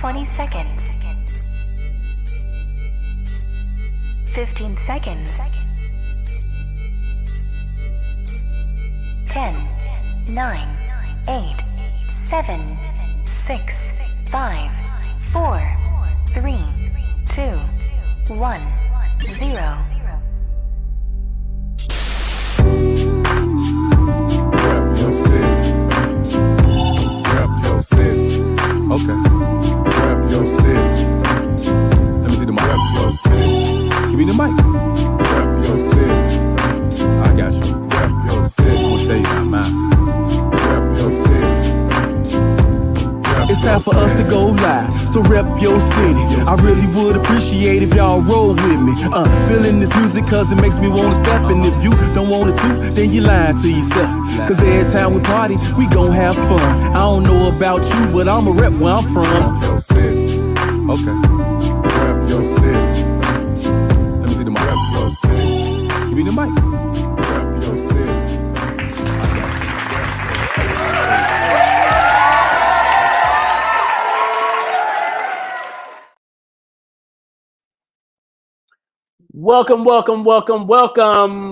20 seconds. 15 seconds. 10, 9, 8, 7, 6, 5, 4, 3, 2, 1, 0. Okay. Rep your city. Let me see the mic. Rep your city. Give me the mic. Rep your city. I got you. Rep your city. I'm gonna tell you about mine. Rep your city. It's time for us to go live, so rep your city. I really would appreciate if y'all roll with me. Feeling this music cause it makes me wanna step. And if you don't want to, then you lying to yourself. Cause every time we party, we gon' have fun. I don't know about you, but I'ma rep where I'm from. Rep your city. Okay. Rep your city. Let me see the mic. Rep your city. Give me the mic. Rep your city. Welcome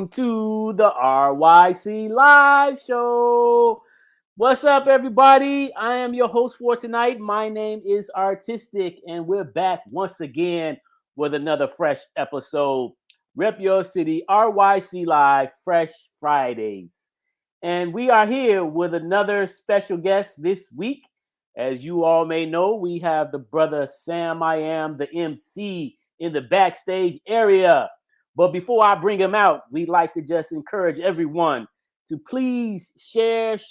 to the RYC Live Show. What's up, everybody? I am your host for tonight. My name is Artistic, and we're back once again with another fresh episode. Rep Your City, RYC Live, Fresh Fridays. And we are here with another special guest this week. As you all may know, we have the brother Sam I Am, the MC, in the backstage area. But before I bring him out, we'd like to just encourage everyone to please share this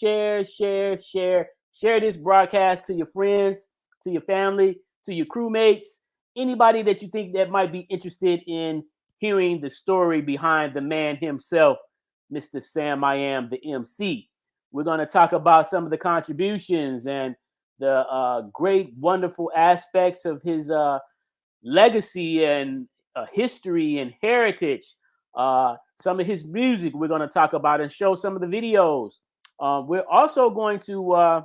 broadcast to your friends, to your family, to your crewmates, anybody that you think that might be interested in hearing the story behind the man himself, Mr. Sam I Am, the MC. We're going to talk about some of the contributions and the great, wonderful aspects of his legacy and history and heritage. Some of his music we're going to talk about and show some of the videos. We're also going to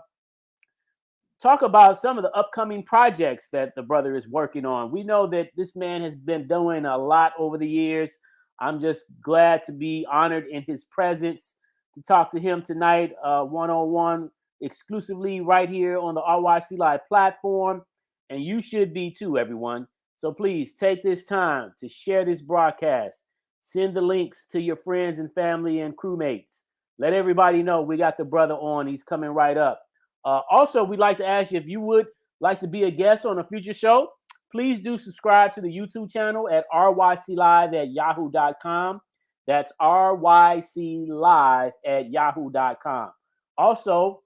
talk about some of the upcoming projects that the brother is working on. We know that this man has been doing a lot over the years. I'm just glad to be honored in his presence to talk to him tonight, one-on-one, exclusively right here on the RYC Live platform. And you should be too, everyone. So please take this time to share this broadcast. Send the links to your friends and family and crewmates. Let everybody know we got the brother on. He's coming right up. Also, we'd like to ask you if you would like to be a guest on a future show. Please do subscribe to the YouTube channel at ryclive@yahoo.com. That's ryclive@yahoo.com. Also,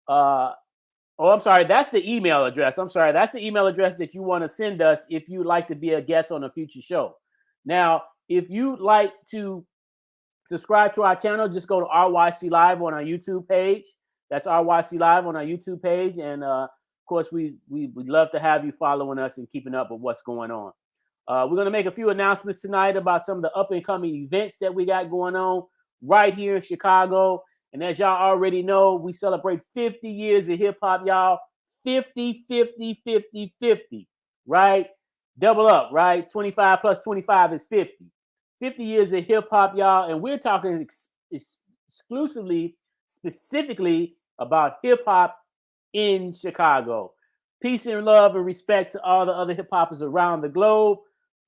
that's the email address. That's the email address that you want to send us if you'd like to be a guest on a future show. Now, if you'd like to subscribe to our channel, just go to RYC Live on our YouTube page. That's RYC Live on our YouTube page. And, of course, we'd love to have you following us and keeping up with what's going on. We're going to make a few announcements tonight about some of the up-and-coming events that we got going on right here in Chicago. And as y'all already know, we celebrate 50 years of hip-hop, y'all. 50, 50, 50, 50, right? Double up, right? 25 plus 25 is 50. 50 years of hip-hop, y'all. And we're talking exclusively, specifically about hip-hop in Chicago. Peace and love and respect to all the other hip-hoppers around the globe.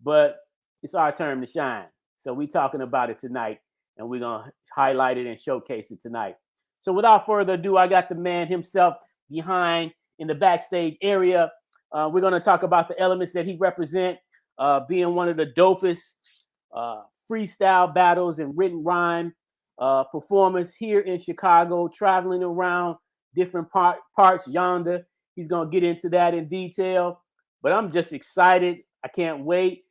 But it's our turn to shine. So we're talking about it tonight. And we're going to highlight it and showcase it tonight. So without further ado, I got the man himself behind in the backstage area. We're going to talk about the elements that he represents, being one of the dopest freestyle battles and written rhyme performers here in Chicago, traveling around different parts yonder. He's going to get into that in detail. But I'm just excited. I can't wait.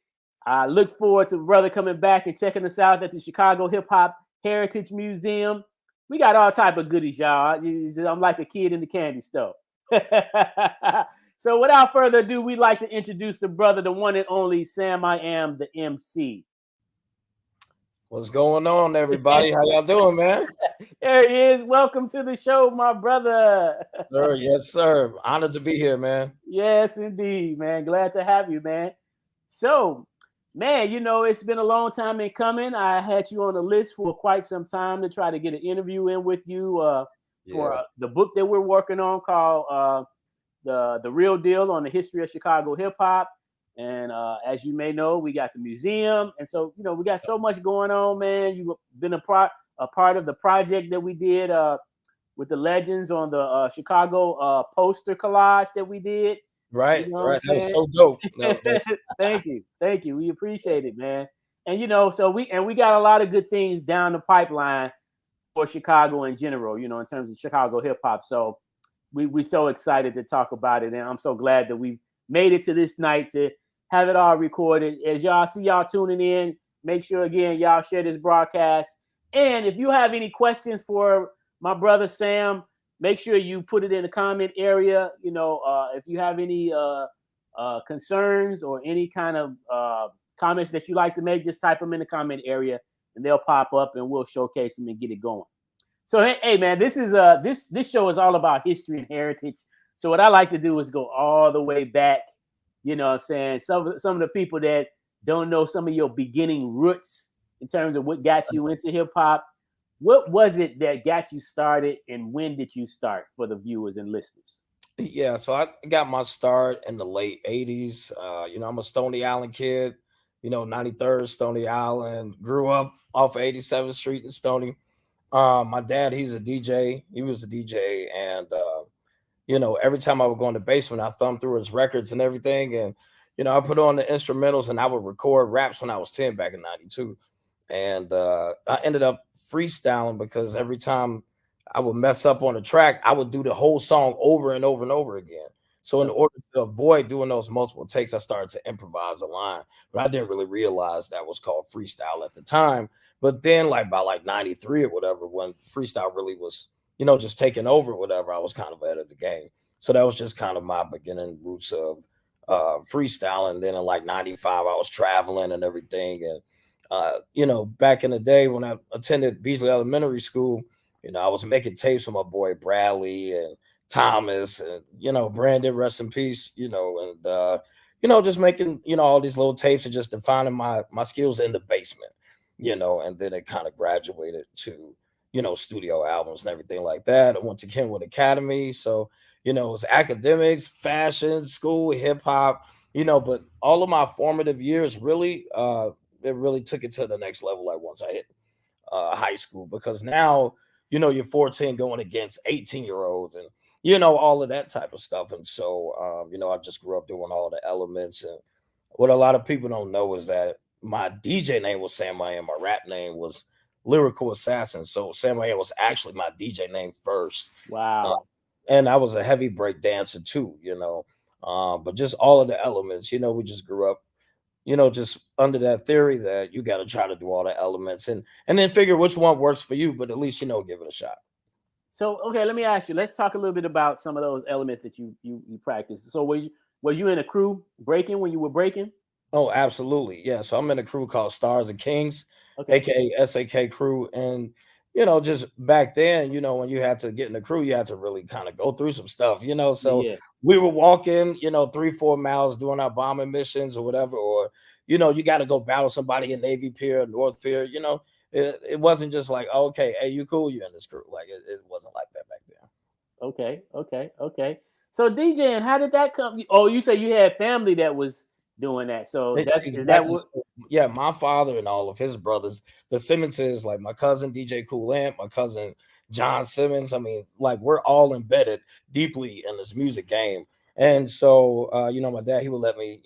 I look forward to brother coming back and checking us out at the Chicago Hip Hop Heritage Museum. We got all type of goodies, y'all. I'm like a kid in the candy store. So without further ado, we'd like to introduce the brother, the one and only Sam I Am, the MC. What's going on, everybody? How y'all doing, man? There he is. Welcome to the show, my brother. Sir, yes, sir. Honored to be here, man. Yes, indeed, man. Glad to have you, man. So, man, it's been a long time in coming. I had you on the list for quite some time to try to get an interview in with you for the book that we're working on called the Real Deal on the History of Chicago Hip Hop. And as you may know, we got the museum. And so, we got so much going on, man. You've been a part of the project that we did with the legends on the Chicago poster collage that we did. Right, right. That was so dope. Thank you. We appreciate it, man. And so we got a lot of good things down the pipeline for Chicago in general, in terms of Chicago hip hop. So we're so excited to talk about it, and I'm so glad that we made it to this night to have it all recorded. As y'all see y'all tuning in, make sure again y'all share this broadcast. And if you have any questions for my brother Sam, make sure you put it in the comment area. If you have any concerns or any kind of comments that you like to make, just type them in the comment area, and they'll pop up, and we'll showcase them and get it going. So hey man, this is this show is all about history and heritage. So what I like to do is go all the way back. What I'm saying? Some of the people that don't know some of your beginning roots in terms of what got you into hip hop. What was it that got you started, and when did you start for the viewers and listeners? Yeah, so I got my start in the late 80s. I'm a Stony Island kid, 93rd Stony Island, grew up off of 87th Street in Stony. My dad, he's a DJ. He was a DJ. And, every time I would go in the basement, I thumbed through his records and everything. And, I put on the instrumentals, and I would record raps when I was 10 back in 92. And I ended up freestyling because every time I would mess up on a track, I would do the whole song over and over and over again. So in order to avoid doing those multiple takes, I started to improvise a line, but I didn't really realize that was called freestyle at the time. But then by 93 or whatever, when freestyle really was, just taking over whatever, I was kind of ahead of the game. So that was just kind of my beginning roots of freestyle. And then in 95, I was traveling and everything. And back in the day when I attended Beasley Elementary School, I was making tapes with my boy Bradley and Thomas and, Brandon, rest in peace, and, just making, all these little tapes and just defining my skills in the basement, and then it kind of graduated to, studio albums and everything like that. I went to Kenwood Academy. So, it was academics, fashion, school, hip hop, but all of my formative years really, it really took it to the next level. Once I hit high school, because now, you're 14 going against 18-year-olds and, all of that type of stuff. And so, I just grew up doing all the elements. And what a lot of people don't know is that my DJ name was Sam I Am. My rap name was Lyrical Assassin. So Sam I Am was actually my DJ name first. Wow. And I was a heavy break dancer too, but just all of the elements, we just grew up, just under that theory that you got to try to do all the elements and then figure which one works for you, but at least, give it a shot. So, okay, let me ask you, let's talk a little bit about some of those elements that you practice. So was you in a crew breaking when you were breaking? Oh, absolutely. Yeah. So I'm in a crew called Stars and Kings, AKA SAK crew. And, just back then, when you had to get in the crew, you had to really kind of go through some stuff, so we were walking, 3-4 miles doing our bombing missions or whatever, or, you got to go battle somebody in Navy Pier, North Pier, it wasn't just like, okay, hey, you cool, you're in this crew. It wasn't like that back then. Okay. So DJing, how did that come? Oh, you say you had family that was doing that. So that's exactly. Is that what? Yeah, my father and all of his brothers, the Simmonses, like my cousin DJ Cool Amp, my cousin John Simmons. I mean, we're all embedded deeply in this music game. And so, my dad, he would let me,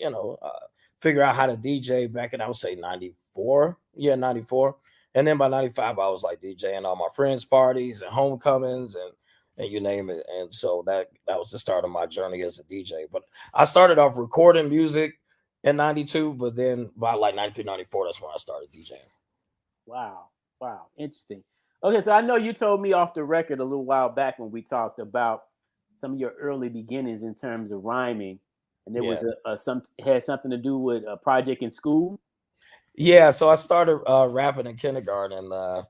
figure out how to DJ back in, I would say 94. Yeah, 94. And then by 95, I was DJing all my friends' parties and homecomings and you name it. And so that was the start of my journey as a DJ. But I started off recording music in 92, but then by 93, 94, that's when I started DJing. Wow. Interesting. Okay, so I know you told me off the record a little while back when we talked about some of your early beginnings in terms of rhyming, and there was had something to do with a project in school. Yeah, so I started rapping in kindergarten, and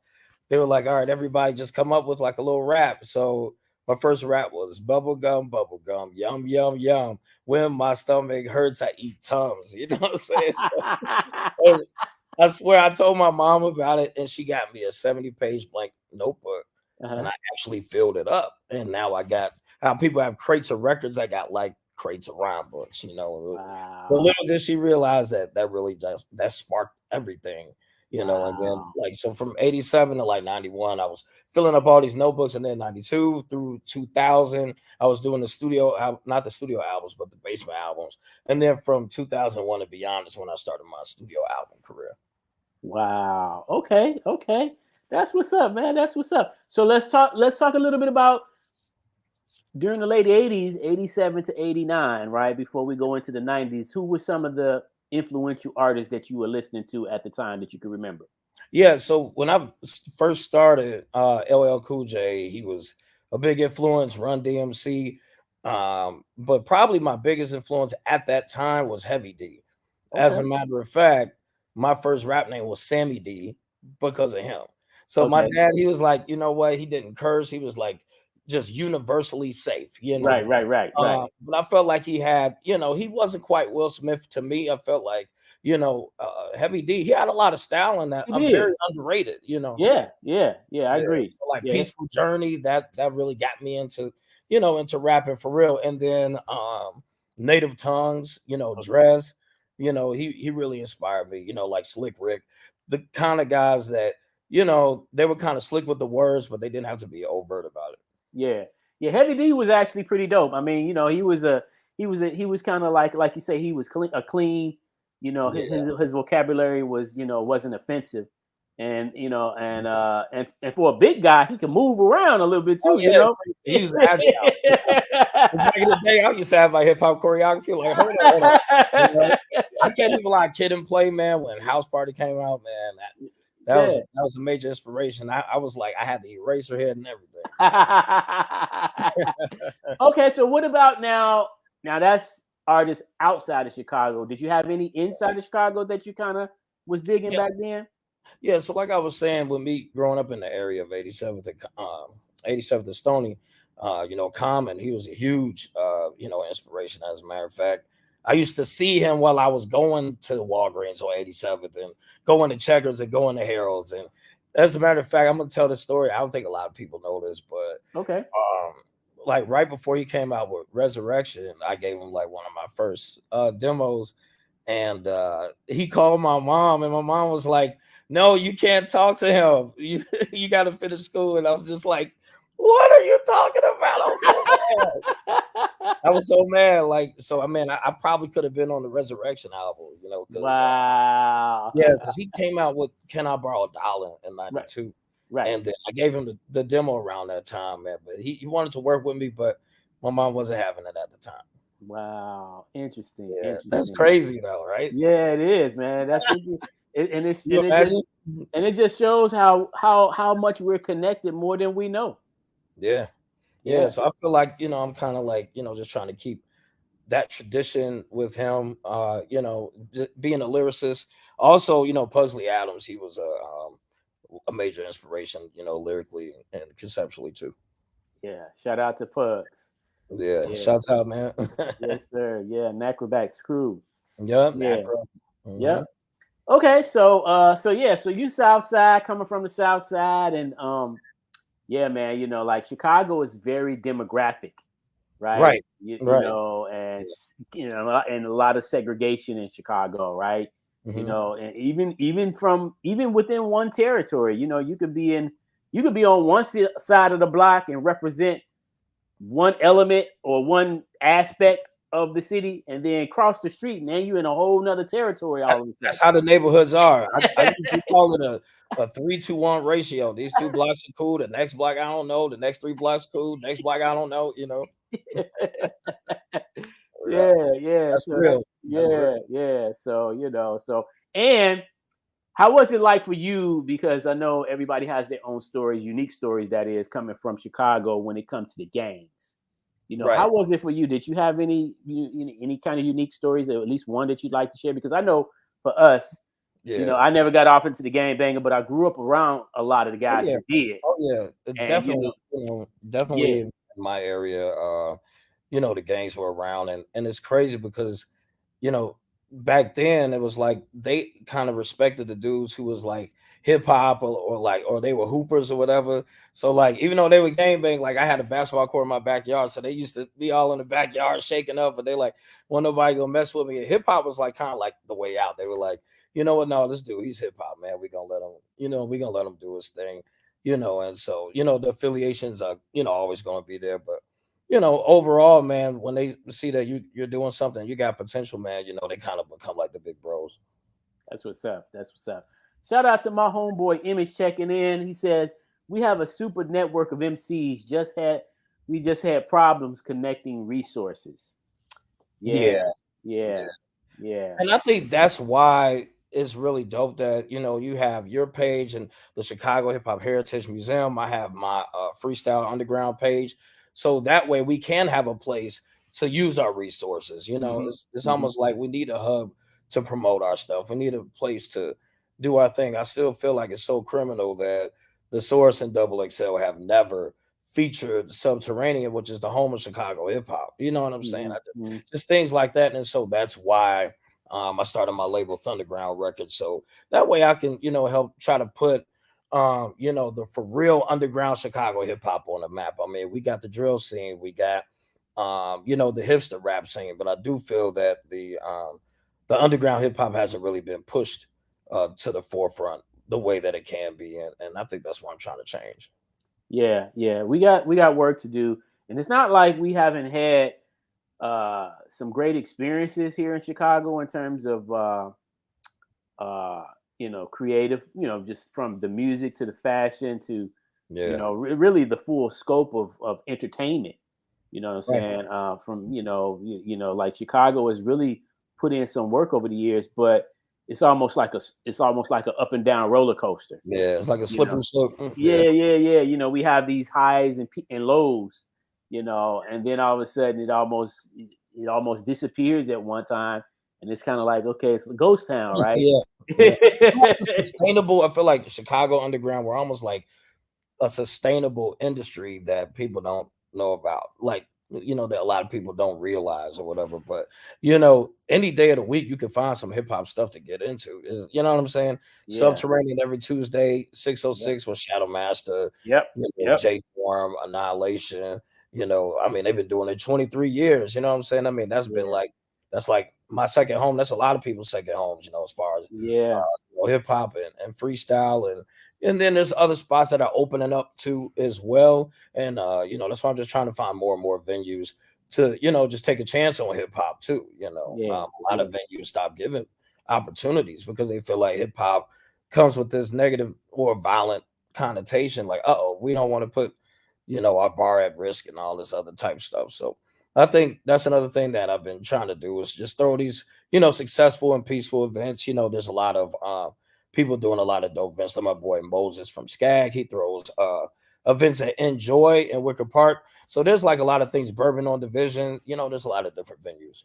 they were like, "All right, everybody, just come up with like a little rap." So my first rap was bubble gum, yum yum yum. When my stomach hurts, I eat Tums. You know what I'm saying? And I swear, I told my mom about it, and she got me a 70-page blank notebook, and Uh-huh. I actually filled it up. And now I got how people have crates of records. I got like crates of rhyme books. But Wow. little did she realize that that really just that sparked everything. And then Wow. like so from 87 to like 91, I was filling up all these notebooks, and then 92 through 2000, I was doing the not the studio albums, but the basement albums. And then from 2001 and beyond is when I started my studio album career. Wow. Okay. Okay. That's what's up, man. That's what's up. So let's talk a little bit about during the late 80s, 87 to 89, right? Before we go into the 90s, who were some of the influential artists that you were listening to at the time that you can remember? Yeah, so when I first started, LL Cool J, he was a big influence, Run DMC. But probably my biggest influence at that time was Heavy D. As Okay. a matter of fact, my first rap name was Sammy D because of him. So my Okay. dad, he was like, you know what? He didn't curse. He was like just universally safe. Right. But I felt like he had, he wasn't quite Will Smith to me. I felt like, Heavy D, he had a lot of style in that. He I'm did. very underrated. Yeah. I Yeah. agree. So like Yeah. Peaceful Journey, that really got me into rapping for real. And then Native Tongues, Okay. Dress, he really inspired me, like Slick Rick, the kind of guys that, they were kind of slick with the words, but they didn't have to be overt about it. Yeah. Yeah. Heavy D was actually pretty dope. I mean, he was kind of like you say, he was clean, Yeah. his vocabulary was, wasn't offensive. And and for a big guy, he can move around a little bit Oh too, yeah, he was agile. Back in the day, I used to have my hip hop choreography. Like, hold on. You know, I can't even lie, Kid and Play, man. When House Party came out, man, that was Yeah. that was a major inspiration. I was like, I had the eraser head and everything. Okay, so what about now? Now that's artists outside of Chicago. Did you have any inside of Chicago that you kind of was digging Yeah, back then? yeah. So like I was saying, with me growing up in the area of 87th and Stony, Common, he was a huge inspiration. As a matter of fact, I used to see him while I was going to Walgreens on 87th and going to Checkers and going to Harold's. And as a matter of fact, I'm gonna tell this story. I don't think a lot of people know this, but Okay. um like right before he came out with Resurrection, I gave him like one of my first demos, and he called my mom, and my mom was like, "No, you can't talk to him. You got to finish school." And I was just like, "What are you talking about?" I was so mad. I was so mad. Like, so I mean, I probably could have been on the Resurrection album, because Wow. yeah, because he came out with "Can I Borrow a Dollar" in Right. '92. Right. And then I gave him the demo around that time, man. But he wanted to work with me, but my mom wasn't having it at the time. Wow. Interesting. Yeah, that's Interesting. crazy though, right? Yeah, it is, man. That's and You imagine? it just shows how much we're connected more than we know. Yeah, yeah. Yeah. So I feel like I'm kind of like just trying to keep that tradition with him. Being a lyricist. Also, Pugsley Adams, he was a major inspiration, lyrically and conceptually too. Yeah. Shout out to Pugs. Yeah, Yeah. shouts out, man. Yes, sir. Yeah. Macroback screw. Yeah, Yeah. macro. Yep. Mhm. Okay, so you South Side, coming from the South Side, and yeah, man, like Chicago is very demographic, right? Right, right. Yeah. And a lot of segregation in Chicago, right? Mhm. And even within one territory, you could be on one side of the block and represent one element or one aspect of the city, and then cross the street, and then you're in a whole nother territory all of a That's sudden. how the neighborhoods are. I usually call it a 3-to-1 ratio. These 2 blocks are cool. The next block, I don't know. The next 3 blocks cool. Next block, I don't know. Yeah, Yeah. that's So that, real. That's real. yeah. So and how was it like for you? Because I know everybody has their own stories, unique stories, that is, coming from Chicago when it comes to the gangs. How Right. was it for you? Did you have any kind of unique stories, or at least one that you'd like to share? Because I know for us, Yeah. You know, I never got off into the gang banging, but I grew up around a lot of the guys who did. Oh yeah, And definitely. Definitely yeah, in my area. The gangs were around, and it's crazy because you know, back then it was like they kind of respected the dudes who was like hip hop or they were hoopers or whatever. So like even though they were gang bang, like I had a basketball court in my backyard, so they used to be all in the backyard shaking up, but they like well nobody gonna mess with me. Hip hop was like kind of like the way out. They were like, you know what, no, this dude, he's hip hop, man. We gonna let him, we gonna let him do his thing, and so the affiliations are, always gonna be there. But overall, man, when they see that you're doing something, you got potential, man, they kind of become like the big bros. that's what's up. That's what's up. Shout out to my homeboy Image checking in. He says we have a super network of MCs. We just had problems connecting resources. Yeah, Yeah. yeah. And I think that's why it's really dope that you have your page and the Chicago Hip Hop Heritage Museum. I have my Freestyle Underground page, so that way we can have a place to use our resources. It's almost like we need a hub to promote our stuff. We need a place to do our thing. I still feel like it's so criminal that the Source and Double XL have never featured Subterranean, which is the home of Chicago hip hop. You know what I'm saying? Just things like that, and so that's why I started my label Thunderground Records. So that way I can, help try to put, the for real underground Chicago hip hop on the map. I mean, we got the drill scene, we got, the hipster rap scene, but I do feel that the underground hip hop hasn't really been pushed to the forefront the way that it can be, and I think that's what I'm trying to change. Yeah, yeah. We got work to do. And it's not like we haven't had some great experiences here in Chicago in terms of creative, just from the music to the fashion to really the full scope of entertainment. You know what I'm saying? From like Chicago has really put in some work over the years, but it's almost like an up and down roller coaster. Yeah, it's like a slippery slope. Yeah. We have these highs and lows, and then all of a sudden it almost disappears at one time, and it's kind of like, okay, it's a ghost town, right? Yeah. Sustainable. I feel like Chicago underground, we're almost like a sustainable industry that people don't know about. Like, that a lot of people don't realize or whatever. But any day of the week you can find some hip hop stuff to get into. You know what I'm saying? Yeah. Subterranean every Tuesday, 606 with Shadow Master. Yep. J Form, Annihilation. I mean, they've been doing it 23 years. You know what I'm saying? I mean, that's like my second home. That's a lot of people's second homes, as far as hip hop and freestyle and then there's other spots that are opening up too as well. And that's why I'm just trying to find more and more venues to, just take a chance on hip hop too. A lot of venues stop giving opportunities because they feel like hip hop comes with this negative or violent connotation. Like, we don't want to put, our bar at risk and all this other type stuff. So I think that's another thing that I've been trying to do is just throw these, successful and peaceful events. There's a lot of people doing a lot of dope events. Like my boy Moses from Skag, he throws events at Enjoy in Wicker Park. So there's like a lot of things. Bourbon on Division, there's a lot of different venues.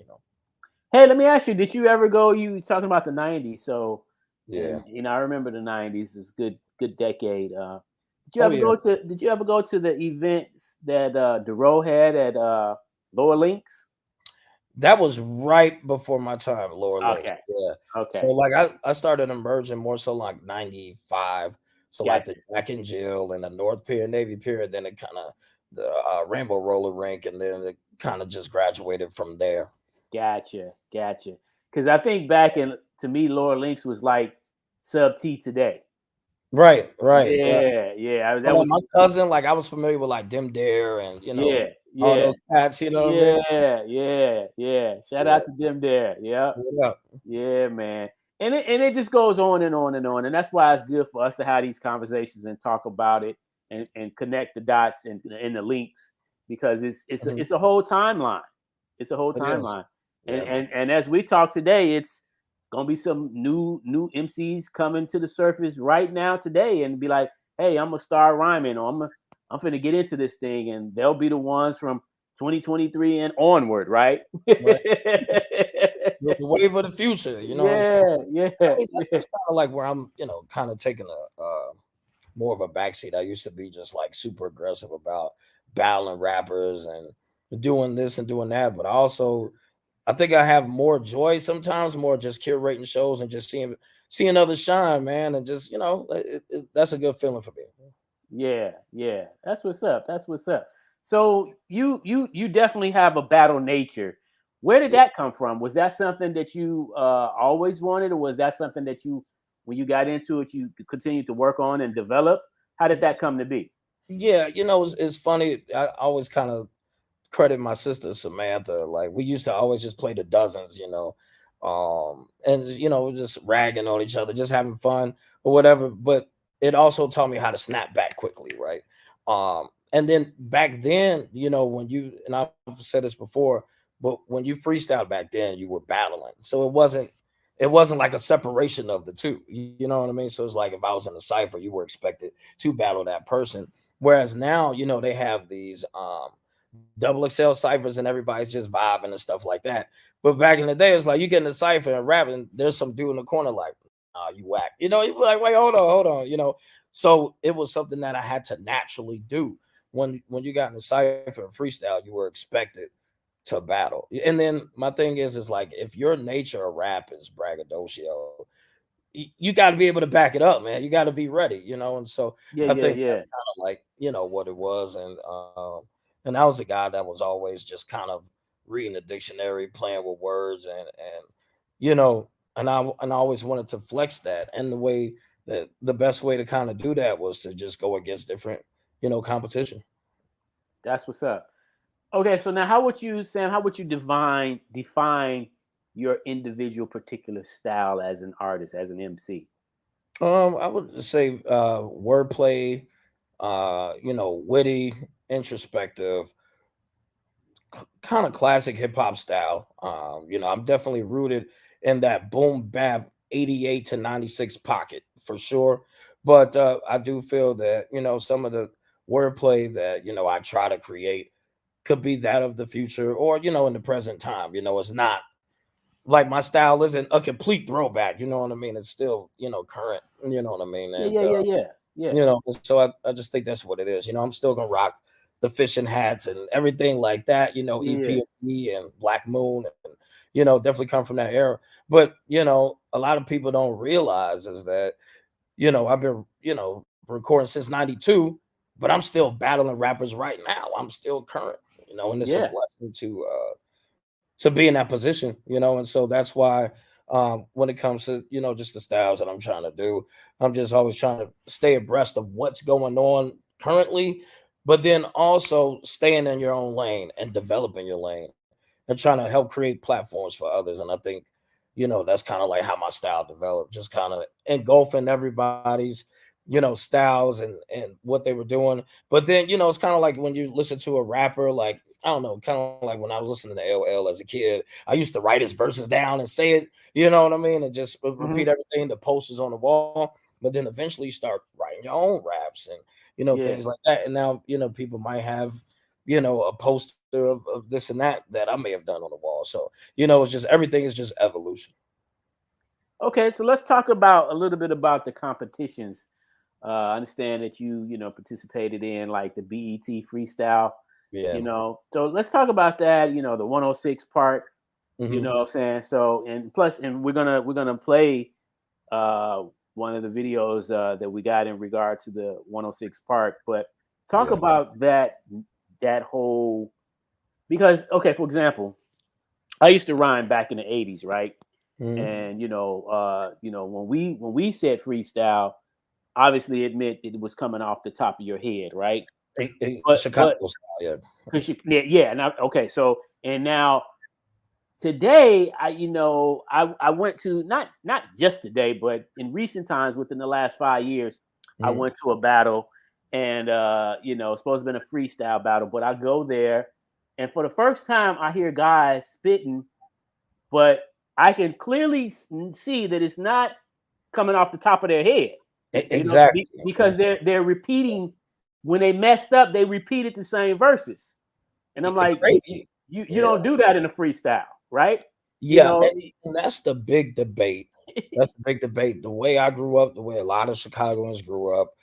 Hey, let me ask you: did you ever go? You was talking about the '90s, so yeah, I remember the '90s. It was good decade. Did you ever go to the events that Dero had at Lower Links? That was right before my time, Lower Links. Okay. Yeah. Okay. So like I started emerging more so like 95. So like the Jack and Jill and the North Pier, Navy Pier, then it kind of the Rainbow Roller Rink, and then it kind of just graduated from there. Gotcha. Because I think to me, Lower Links was like Sub T today. Right. Yeah. That was my cousin. Like I was familiar with like Dim Dare and all those cats. What I mean? Yeah. Shout out to Dim Dare. Yeah, man. And it just goes on and on and on, and that's why it's good for us to have these conversations and talk about it and connect the dots and the links, because it's a whole timeline. It's a whole timeline, and as we talk today, it's gonna be some new MCs coming to the surface right now today and be like, hey, I'm gonna start rhyming, or I'm finna get into this thing, and they'll be the ones from 2023 and onward, right? the wave of the future. You know what I'm saying? Yeah, I yeah, mean, yeah, that's kind of like where I'm, kind of taking a more of a backseat. I used to be just like super aggressive about battling rappers and doing this and doing that, but I think I have more joy sometimes, more just curating shows and just seeing others shine, man, and just that's a good feeling for me. yeah, yeah. That's what's up. That's what's up. So you definitely have a battle nature. Where did Yeah. that come from? Was that something that you always wanted, or was that something that you, when you got into it, you continued to work on and develop? How did that come to be? Yeah, it's funny. I always kind of credit my sister Samantha. Like we used to always just play the dozens, and just ragging on each other, just having fun or whatever. But it also taught me how to snap back quickly, right? And then back then, when and I've said this before, but when you freestyle back then, you were battling, so it wasn't like a separation of the two. You know what I mean? So it's like if I was in a cipher, you were expected to battle that person. Whereas now, they have these double XL ciphers and everybody's just vibing and stuff like that. But back in the day, it's like you get in a cipher and rapping, there's some dude in the corner like, you whack. You're like, wait, hold on. So it was something that I had to naturally do. When you got in the cipher and freestyle, you were expected to battle. And then my thing is like if your nature of rap is braggadocio, you got to be able to back it up, man. You got to be ready, and so Yeah, I yeah, think yeah. that's kind of like what it was, and I was a guy that was always just kind of reading the dictionary, playing with words, and you know, and I always wanted to flex that, and the best way to kind of do that was to just go against different competition. That's what's up. Okay, so now how would you, Sam? How would you define your individual particular style as an artist, as an MC? I would say wordplay, witty, introspective, kind of classic hip hop style. I'm definitely rooted in that boom bap 88 to 96 pocket for sure. But I do feel that, some of the wordplay that, I try to create could be that of the future or, in the present time. It's not like my style isn't a complete throwback. You know what I mean? It's still, current. You know what I mean? Yeah, And yeah, yeah, yeah, yeah, so I just think that's what it is. I'm still gonna rock the fishing hats and everything like that, yeah, EPMD and Black Moon and definitely come from that era. But a lot of people don't realize is that, I've been, recording since 92, but I'm still battling rappers right now. I'm still current, and it's a yeah. blessing to be in that position, and so that's why when it comes to just the styles that I'm trying to do, I'm just always trying to stay abreast of what's going on currently, but then also staying in your own lane and developing your lane and trying to help create platforms for others. And I think, that's kind of like how my style developed, just kind of engulfing everybody's, styles and what they were doing. But then, it's kind of like when you listen to a rapper, like, I don't know, kind of like when I was listening to LL as a kid, I used to write his verses down and say it, you know what I mean? And just Hmm. repeat everything, the posters on the wall. But then eventually you start writing your own raps and, Yeah. things like that. And now, people might have, a poster of this and that I may have done on the wall. So, it's just everything is just evolution. Okay, so let's talk about a little bit about the competitions. I understand that you participated in like the BET freestyle. Yeah. So let's talk about that. The 106 part. You Hmm. know what I'm saying? So and plus, and we're gonna play uh one of the videos that we got in regard to the 106 part. But talk Yeah. about that whole, because okay, for example, I used to rhyme back in the 80s, right? Hmm. And when we said freestyle, obviously it meant it was coming off the top of your head, right? But Chicago style, yeah. because yeah, and okay, so and now today I went to, not just today, but in recent times within the last 5 years, I Mhm. went to a battle, and it's supposed to have been a freestyle battle, but I go there, and for the first time I hear guys spitting, but I can clearly see that it's not coming off the top of their head, Exactly. because they're repeating. When they messed up, they repeated the same verses, and I'm like, you Crazy. you Yeah. don't do that in a freestyle, right? Yeah, and that's the big debate. That's the big debate. The way I grew up, the way a lot of Chicagoans grew up,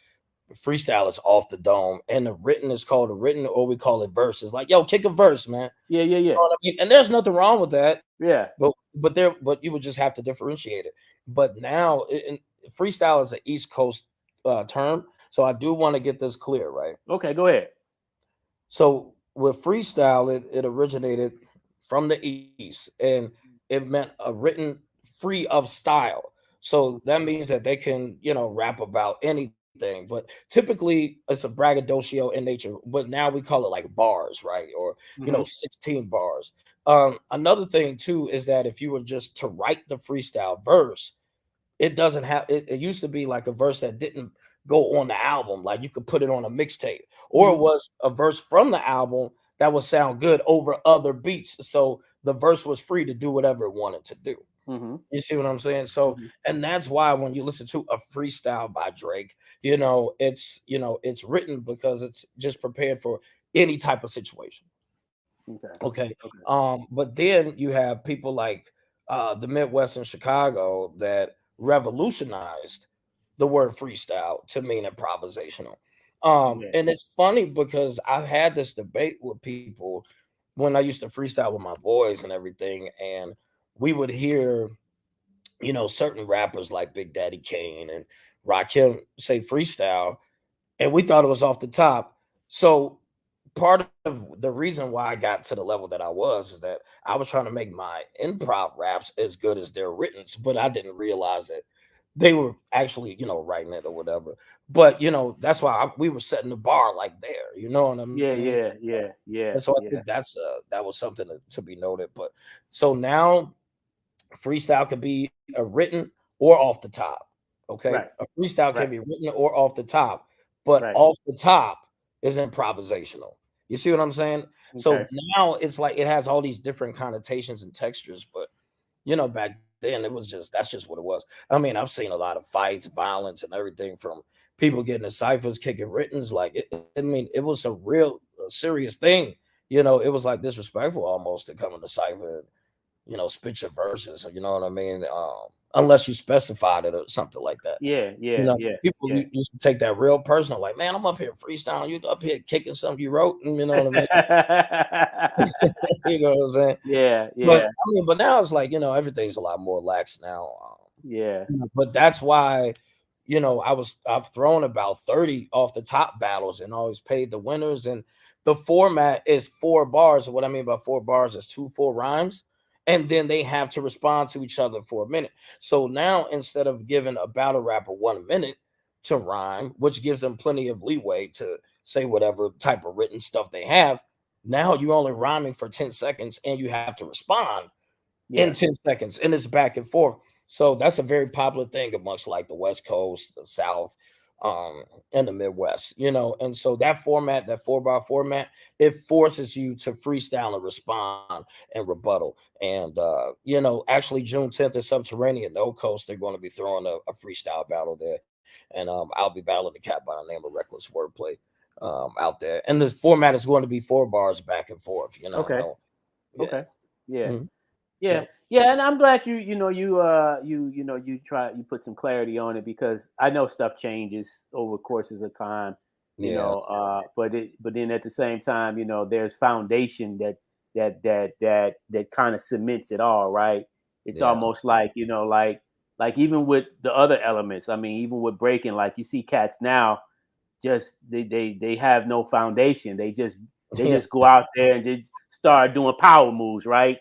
freestyle is off the dome, and the written is called a written, or we call it verses. Like, yo, kick a verse, man. Yeah. You know what I mean? And there's nothing wrong with that. Yeah. But you would just have to differentiate it. But now, freestyle is an East Coast term, so I do want to get this clear, right? Okay, go ahead. So with freestyle, it originated from the East, and it meant a written free of style. So that means that they can, rap about anything, but typically it's a braggadocio in nature. But now we call it like bars, right? Or Mhm. 16 bars. Another thing too is that if you were just to write the freestyle verse, it doesn't have it used to be like a verse that didn't go on the album, like you could put it on a mixtape, or it Mhm. was a verse from the album that would sound good over other beats, so the verse was free to do whatever it wanted to do. Mhm. You see what I'm saying? So, Mhm. and that's why when you listen to a freestyle by Drake, it's written because it's just prepared for any type of situation. Okay. Okay. Okay. But then you have people like the Midwest and Chicago that revolutionized the word freestyle to mean improvisational. Yeah. And it's funny because I've had this debate with people when I used to freestyle with my boys and everything, and we would hear, certain rappers like Big Daddy Kane and Rakim say freestyle, and we thought it was off the top. So part of the reason why I got to the level that I was is that I was trying to make my improv raps as good as their writtens, but I didn't realize that they were actually, writing it or whatever. But that's why we were setting the bar like there. You know what I Yeah. mean? Yeah. Yeah. Yeah. And so I Yeah. think that was something to be noted. But so now freestyle could be a written or off the top. Okay. Right. A freestyle can Right. be written or off the top, but Right. off the top is improvisational. You see what I'm saying? So Okay. now it's like it has all these different connotations and textures, but back then it was that's just what it was. I mean, I've seen a lot of fights, violence, and everything from people getting in ciphers, kicking writtens. Like, I mean, it was a real serious thing. It was like disrespectful almost to come in the cipher, spit your verses. You know what I mean? Unless you specified it or something like that. Yeah. Yeah. Yeah. People Yeah. used to take that real personal. Like, man, I'm up here freestyling. You up here kicking something you wrote. You know what I mean? You know what I'm saying? Yeah. But Yeah. I mean, but now it's like, everything's a lot more lax now. Yeah. But that's why, I've thrown about 30 off the top battles and always paid the winners. And the format is 4 bars. What I mean by 4 bars is 2 full rhymes. And then they have to respond to each other for a minute. So now instead of giving a battle rapper 1 minute to rhyme, which gives them plenty of leeway to say whatever type of written stuff they have, now you're only rhyming for 10 seconds and you have to respond in Yeah. 10 seconds, and it's back and forth. So that's a very popular thing amongst like the West Coast, the South, um, and the Midwest, And so that format, that 4 bar format, it forces you to freestyle and respond and rebuttal. And actually June 10th at Subterranean, no coast, they're going to be throwing a freestyle battle there. And I'll be battling the cat by the name of Reckless Wordplay out there. And the format is going to be 4 bars back and forth, Okay. Yeah. Okay. Yeah. Mhm. Yeah, Yeah. yeah, and I'm glad you put some clarity on it, because I know stuff changes over courses of time, Yeah. but then at the same time, there's foundation that kind of cements it all, right? It's Yeah. almost like, like even with the other elements. I mean, even with breaking, like you see cats now, just they have no foundation. They Yeah. just go out there and just start doing power moves, right?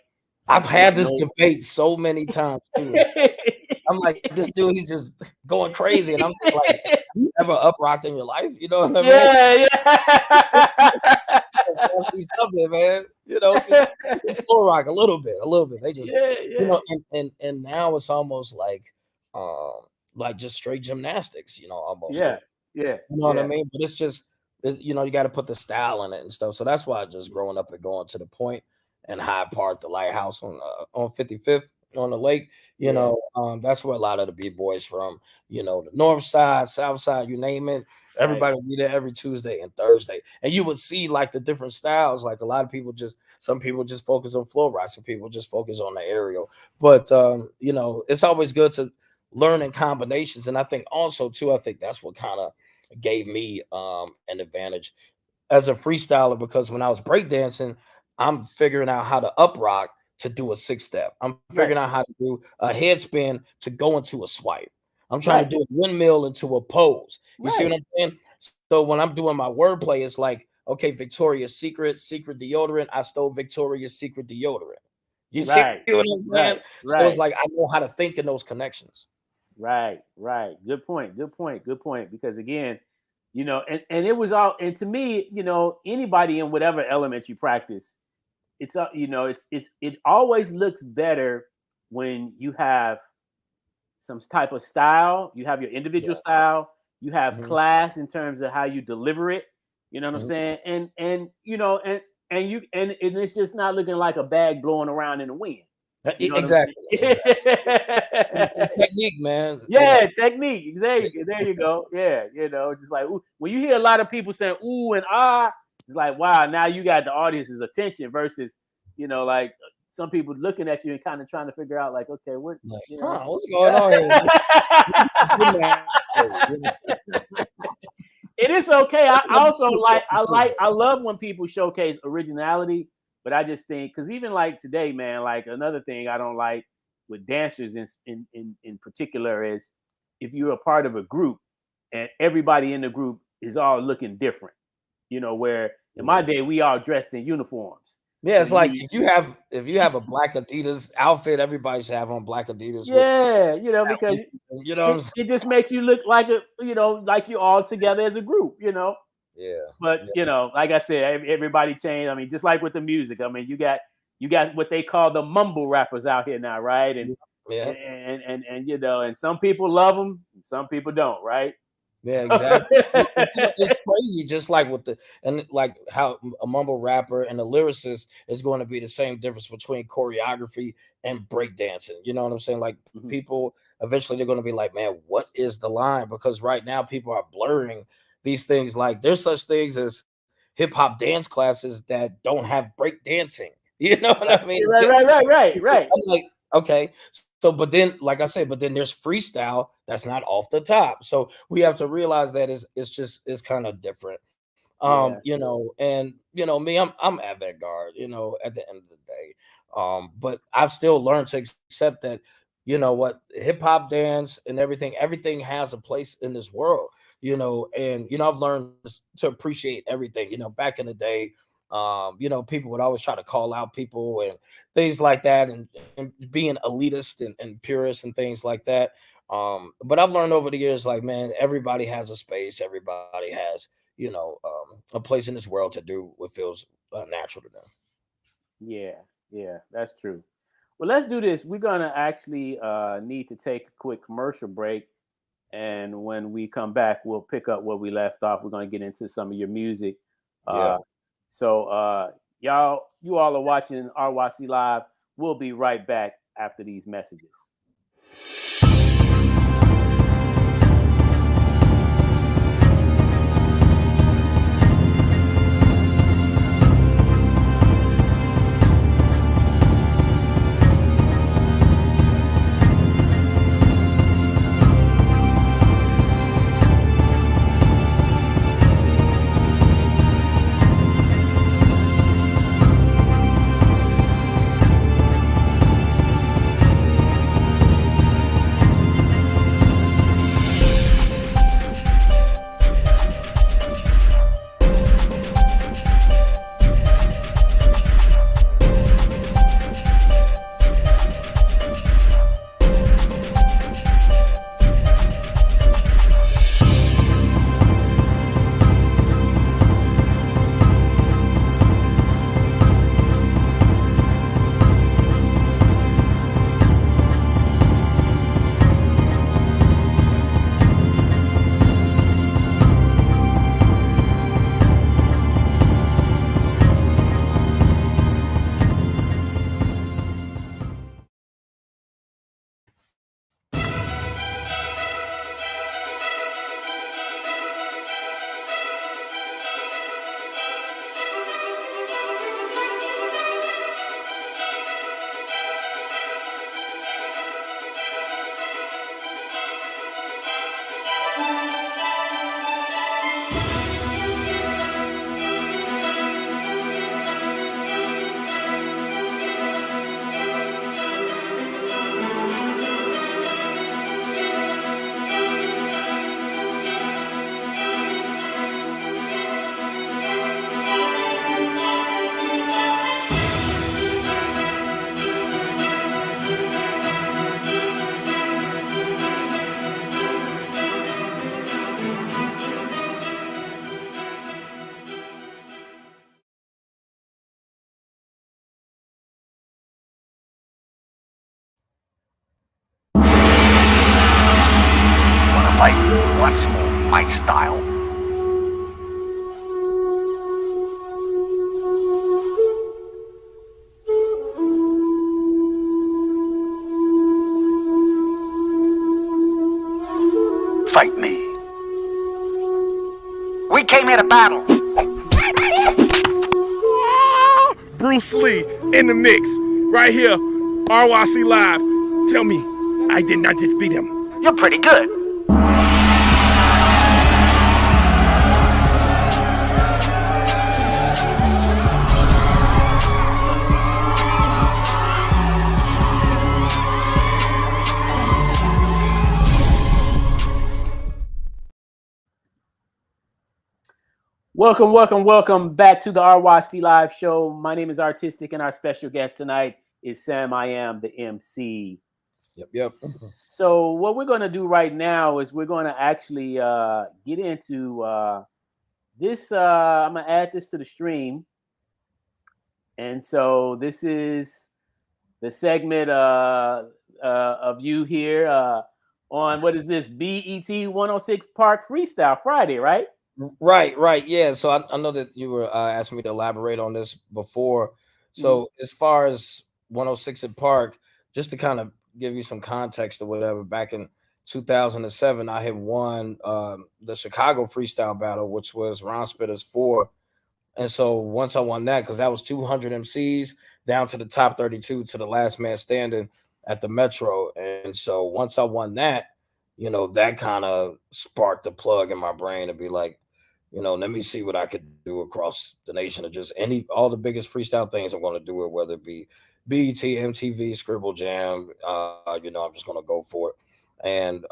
I've No, had this no. debate so many times too. I'm like, this dude, he's just going crazy. And I'm just like, have you ever up rocked in your life? You know what I mean? Yeah, yeah. See something, man. You can floor rock a little bit, a little bit. They just, Yeah, yeah. and now it's almost like just straight gymnastics, almost. Yeah, yeah, You know what I yeah. mean? But it's just, you got to put the style in it and stuff. So that's why just growing up and going to the point and Hyde Park, the lighthouse on 55th on the lake, Yeah. that's where a lot of the B boys from, the north side, south side, you name it. Everybody would be there every Tuesday and Thursday, and you would see like the different styles. Like a lot of people some people just focus on flow rock, some people just focus on the aerial. But you know, it's always good to learn in combinations, and I think also too, I think that's what kind of gave me an advantage as a freestyler, because when I was breakdancing, I'm figuring out how to up rock to do a 6-step. I'm figuring out how to do a head spin to go into a swipe. I'm trying to do a windmill into a pose. You see what I'm saying? So when I'm doing my wordplay, it's like, okay, Victoria's Secret deodorant. I stole Victoria's Secret deodorant. You see what I'm saying? So it's like I know how to think in those connections. Right. Good point. Because again, you know, and it was all, and to me, you know, anybody in whatever element you practice, it's you know, it always looks better when you have some type of style. You have your individual style. You have class in terms of how you deliver it. You know what I'm saying? And you know, and it's just not looking like a bag blowing around in the wind. You know exactly. Technique, man. Yeah, technique. Exactly. There you go. Yeah, you know, it's just like when you hear a lot of people saying ooh and ah, it's like, wow, now you got the audience's attention versus, you know, like some people looking at you and kind of trying to figure out like, okay, what, like, you know? what's going on here? It is okay. I also I love when people showcase originality, but I just think, because even like today, man, like another thing I don't like with dancers in particular is if you're a part of a group and everybody in the group is all looking different, you know, where in my day we all dressed in uniforms. Yeah, it's like if you have a black Adidas outfit, everybody should have on black Adidas. Yeah, you know, because you know it just makes you look like you know, like you're all together as a group, you know. Yeah. But you know, like I said, everybody changed. I mean, just like with the music. I mean, you got what they call the mumble rappers out here now, right? And and you know, and some people love them, some people don't, right? Yeah, exactly. It's crazy, just like like how a mumble rapper and a lyricist is going to be the same difference between choreography and breakdancing. You know what I'm saying? Like people eventually they're going to be like, man, what is the line? Because right now people are blurring these things. Like there's such things as hip hop dance classes that don't have breakdancing. You know what I mean? Right. I'm like, okay. So, but then, like I said, there's freestyle that's not off the top. So we have to realize that it's kind of different. You know, and you know, me, I'm avant-garde, you know, at the end of the day. But I've still learned to accept that, you know what, hip hop dance and everything has a place in this world, you know, and you know, I've learned to appreciate everything. You know, back in the day, you know, people would always try to call out people and things like that, and being elitist and purist and things like that. But I've learned over the years, like, man, everybody has a space, everybody has, you know, a place in this world to do what feels natural to them. Yeah, that's true. Well, let's do this. We're gonna actually need to take a quick commercial break, and when we come back, we'll pick up where we left off. We're gonna get into some of your music. So you all are watching RYC Live. We'll be right back after these messages. Freestyle. Fight me. We came here to battle. Bruce Lee in the mix. Right here, RYC Live. Tell me, I did not just beat him. You're pretty good. Welcome back to the RYC Live Show. My name is Artistic, and our special guest tonight is Sam I Am, the MC. Yep. So what we're going to do right now is we're going to actually get into this. I'm going to add this to the stream. And so this is the segment of you here on, what is this, BET 106 Park Freestyle Friday, right? Right. Yeah. So I know that you were asking me to elaborate on this before. So as far as 106 at Park, just to kind of give you some context or whatever, back in 2007, I had won the Chicago Freestyle Battle, which was Round Spitters 4. And so once I won that, because that was 200 MCs down to the top 32 to the last man standing at the Metro. And so once I won that, that kind of sparked the plug in my brain to be like, let me see what I could do across the nation of just all the biggest freestyle things I'm going to do it, whether it be BET, MTV, Scribble Jam, I'm just going to go for it. And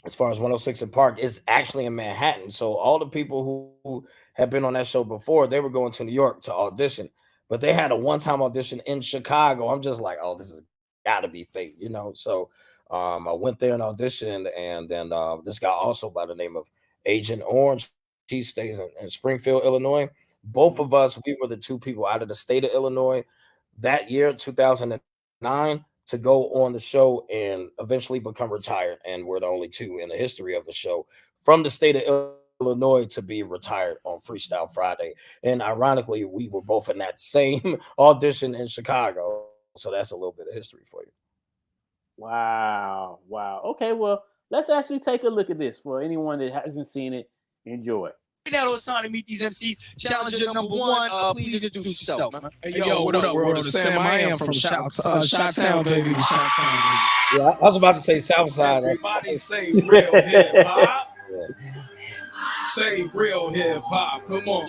as far as 106 in Park, it's actually in Manhattan. So all the people who have been on that show before, they were going to New York to audition, but they had a one-time audition in Chicago. I'm just like, oh, this has got to be fake, So I went there and auditioned, and then this guy also by the name of Agent Orange, he stays in Springfield, Illinois. Both of us, we were the two people out of the state of Illinois that year, 2009, to go on the show and eventually become retired. And we're the only two in the history of the show from the state of Illinois to be retired on Freestyle Friday. And ironically, we were both in that same audition in Chicago. So that's a little bit of history for you. Wow. Okay, well, let's actually take a look at this for anyone that hasn't seen it. Enjoy. Now it's time to meet these MCs. Challenger number one, please introduce yourself, man. Hey, yo, what up, world? It's Sam I Am from Shot-Town, baby. Shot-Town, baby. Yeah, I was about to say Southside. Everybody say real hip-hop. Say real hip-hop. Come on.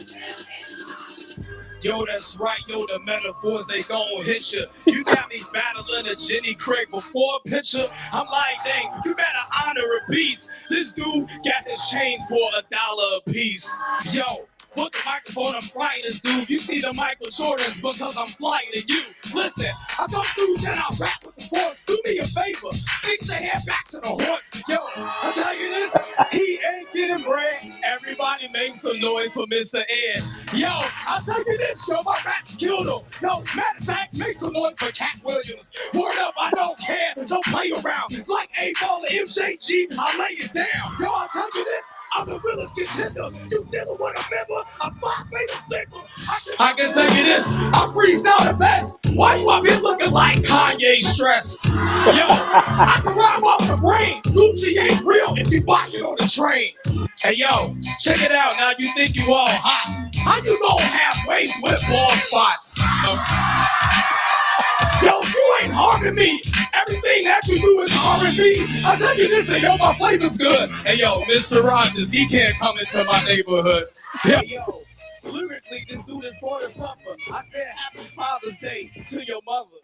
Yo, that's right, the metaphors, they gon' hit you. You got me battling a Jenny Craig before a picture. I'm like, dang, you better honor a beast. This dude got his chains for $1 a piece. Yo, put the microphone, I'm flying this dude. You see the Michael Jordans because I'm flying you. Listen, I come through, then I rap with the force. Do me a favor, fix your head back to the horse. Yo, I tell you this, he ain't getting bread. Everybody make some noise for Mr. Ed. Yo, I tell you this, yo, my rap's killed him. No, matter of fact, make some noise for Cat Williams. Word up, I don't care, don't play around. Like A-Ball or MJG, I lay it down. Yo, I tell you this, I'm the realest contender. You nigga wanna remember? I'm 5 feet single. I can tell you this, I freestyle the best. Why you up here looking like Kanye stressed? Yo, I can rhyme off the brain. Gucci ain't real if you buy it on the train. Hey yo, check it out. Now you think you all hot. How you gonna have waist with ball spots? Yo, you ain't harming me. Everything that you do is R&B. I tell you this, yo, my flavor's good. Hey yo, Mr. Rogers, he can't come into my neighborhood. Yeah. Hey, yo, lyrically, this dude is going to suffer. I said Happy Father's Day to your mother.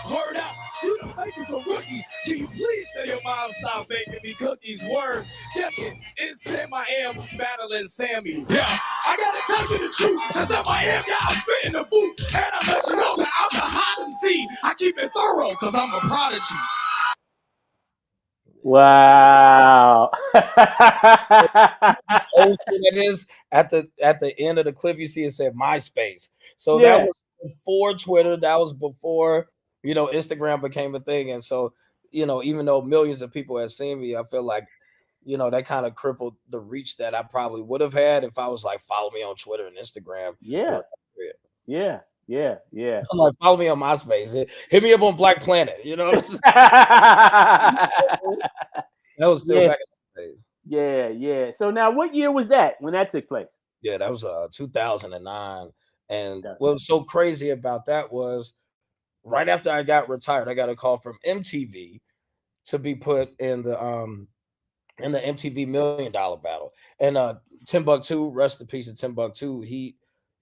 Word up, you the fakest of rookies. Can you please tell your mom stop baking me cookies? Word, yeah, it's Sam I Am battling Sammy. Yeah, I gotta tell you the truth. That's Sam I Am, yeah, I'm spitting the booth. And I let you know that I'm the hot MC. I keep it thorough, cause I'm a prodigy. Wow. It is at the end of the clip, you see it said MySpace. So that was before Twitter, that was before Instagram became a thing. And so, even though millions of people have seen me, I feel like you know, that kind of crippled the reach that I probably would have had if I was like, follow me on Twitter and Instagram. Yeah, yeah, yeah, yeah. I'm like, follow me on MySpace. Hit me up on Black Planet. You know what I'm saying? That was still Yeah, back in the days. yeah, yeah. So now, what year was that when that took place? Yeah, that was 2009. And That's what was so crazy about that was right after I got retired, I got a call from MTV to be put in the MTV $1 Million Battle. And Timbuktu, rest in peace to Timbuktu, he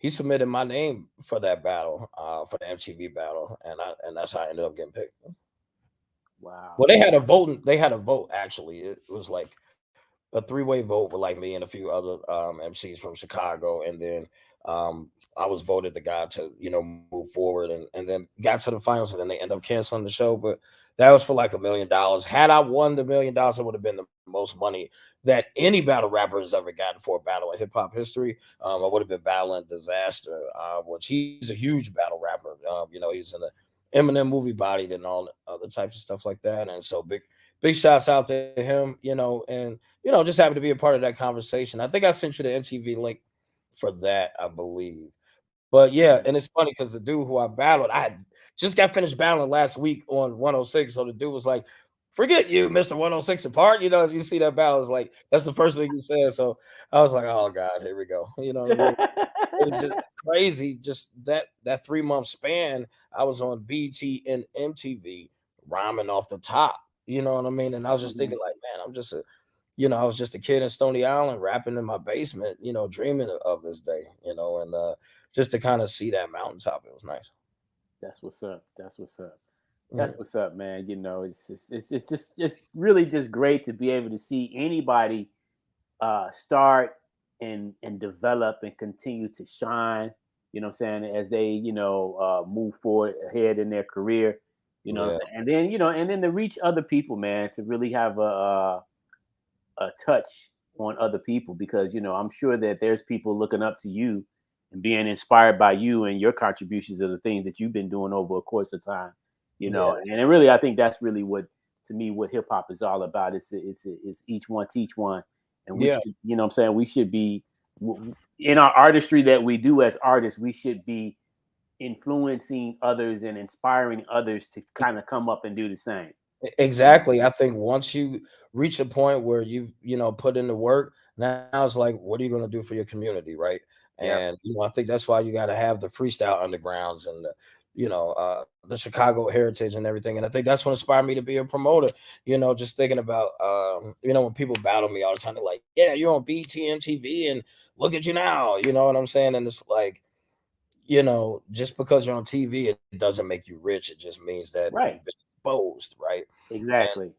submitted my name for that battle, for the MTV battle, and that's how I ended up getting picked. wow. Well, they had a vote actually. It was like a three-way vote with like me and a few other MCs from Chicago, and then I was voted the guy to move forward, and then got to the finals, and then they end up canceling the show. But that was for like $1 million. Had I won the $1 million, it would have been the most money that any battle rapper has ever gotten for a battle in hip hop history. I would have been battling Disaster, which he's a huge battle rapper. He's in the Eminem movie Bodied and all other types of stuff like that, and so big shouts out to him, and just happy to be a part of that conversation. I think I sent you the MTV link for that, I believe. But yeah, and it's funny because the dude who I battled, I had just got finished battling last week on 106. So the dude was like, "Forget you, Mr. 106 apart." If you see that battle, it's like that's the first thing he said. So I was like, "Oh God, here we go." You know what I mean? It was just crazy. Just that 3-month span, I was on BT and MTV rhyming off the top. You know what I mean? And I was just thinking, like, man, I was just a kid in Stony Island rapping in my basement, dreaming of this day, and just to kind of see that mountaintop, it was nice. That's what's up. That's what's up. Mhm. That's what's up, man. It's just really just great to be able to see anybody start and develop and continue to shine. You know what I'm saying, as they move forward ahead in their career. You know what Yeah, I'm saying, and then to reach other people, man, to really have a touch on other people, because I'm sure that there's people looking up to you and being inspired by you and your contributions of the things that you've been doing over a course of time. yeah, And it really, I think that's really what, to me, what hip hop is all about. It's each one teach one, and we yeah. should, what I'm saying, we should be in our artistry that we do as artists, we should be influencing others and inspiring others to kind of come up and do the same. Exactly. I think once you reach a point where you've, put in the work, now it's like, what are you going to do for your community, right? Yep. And I think that's why you got to have the freestyle undergrounds and the Chicago heritage and everything. And I think that's what inspired me to be a promoter. Just thinking about when people battle me all the time, they're like, "Yeah, you're on BT MTV, and look at you now." You know what I'm saying? And it's like, just because you're on TV, it doesn't make you rich. It just means that Right. you've been exposed, right? And Exactly.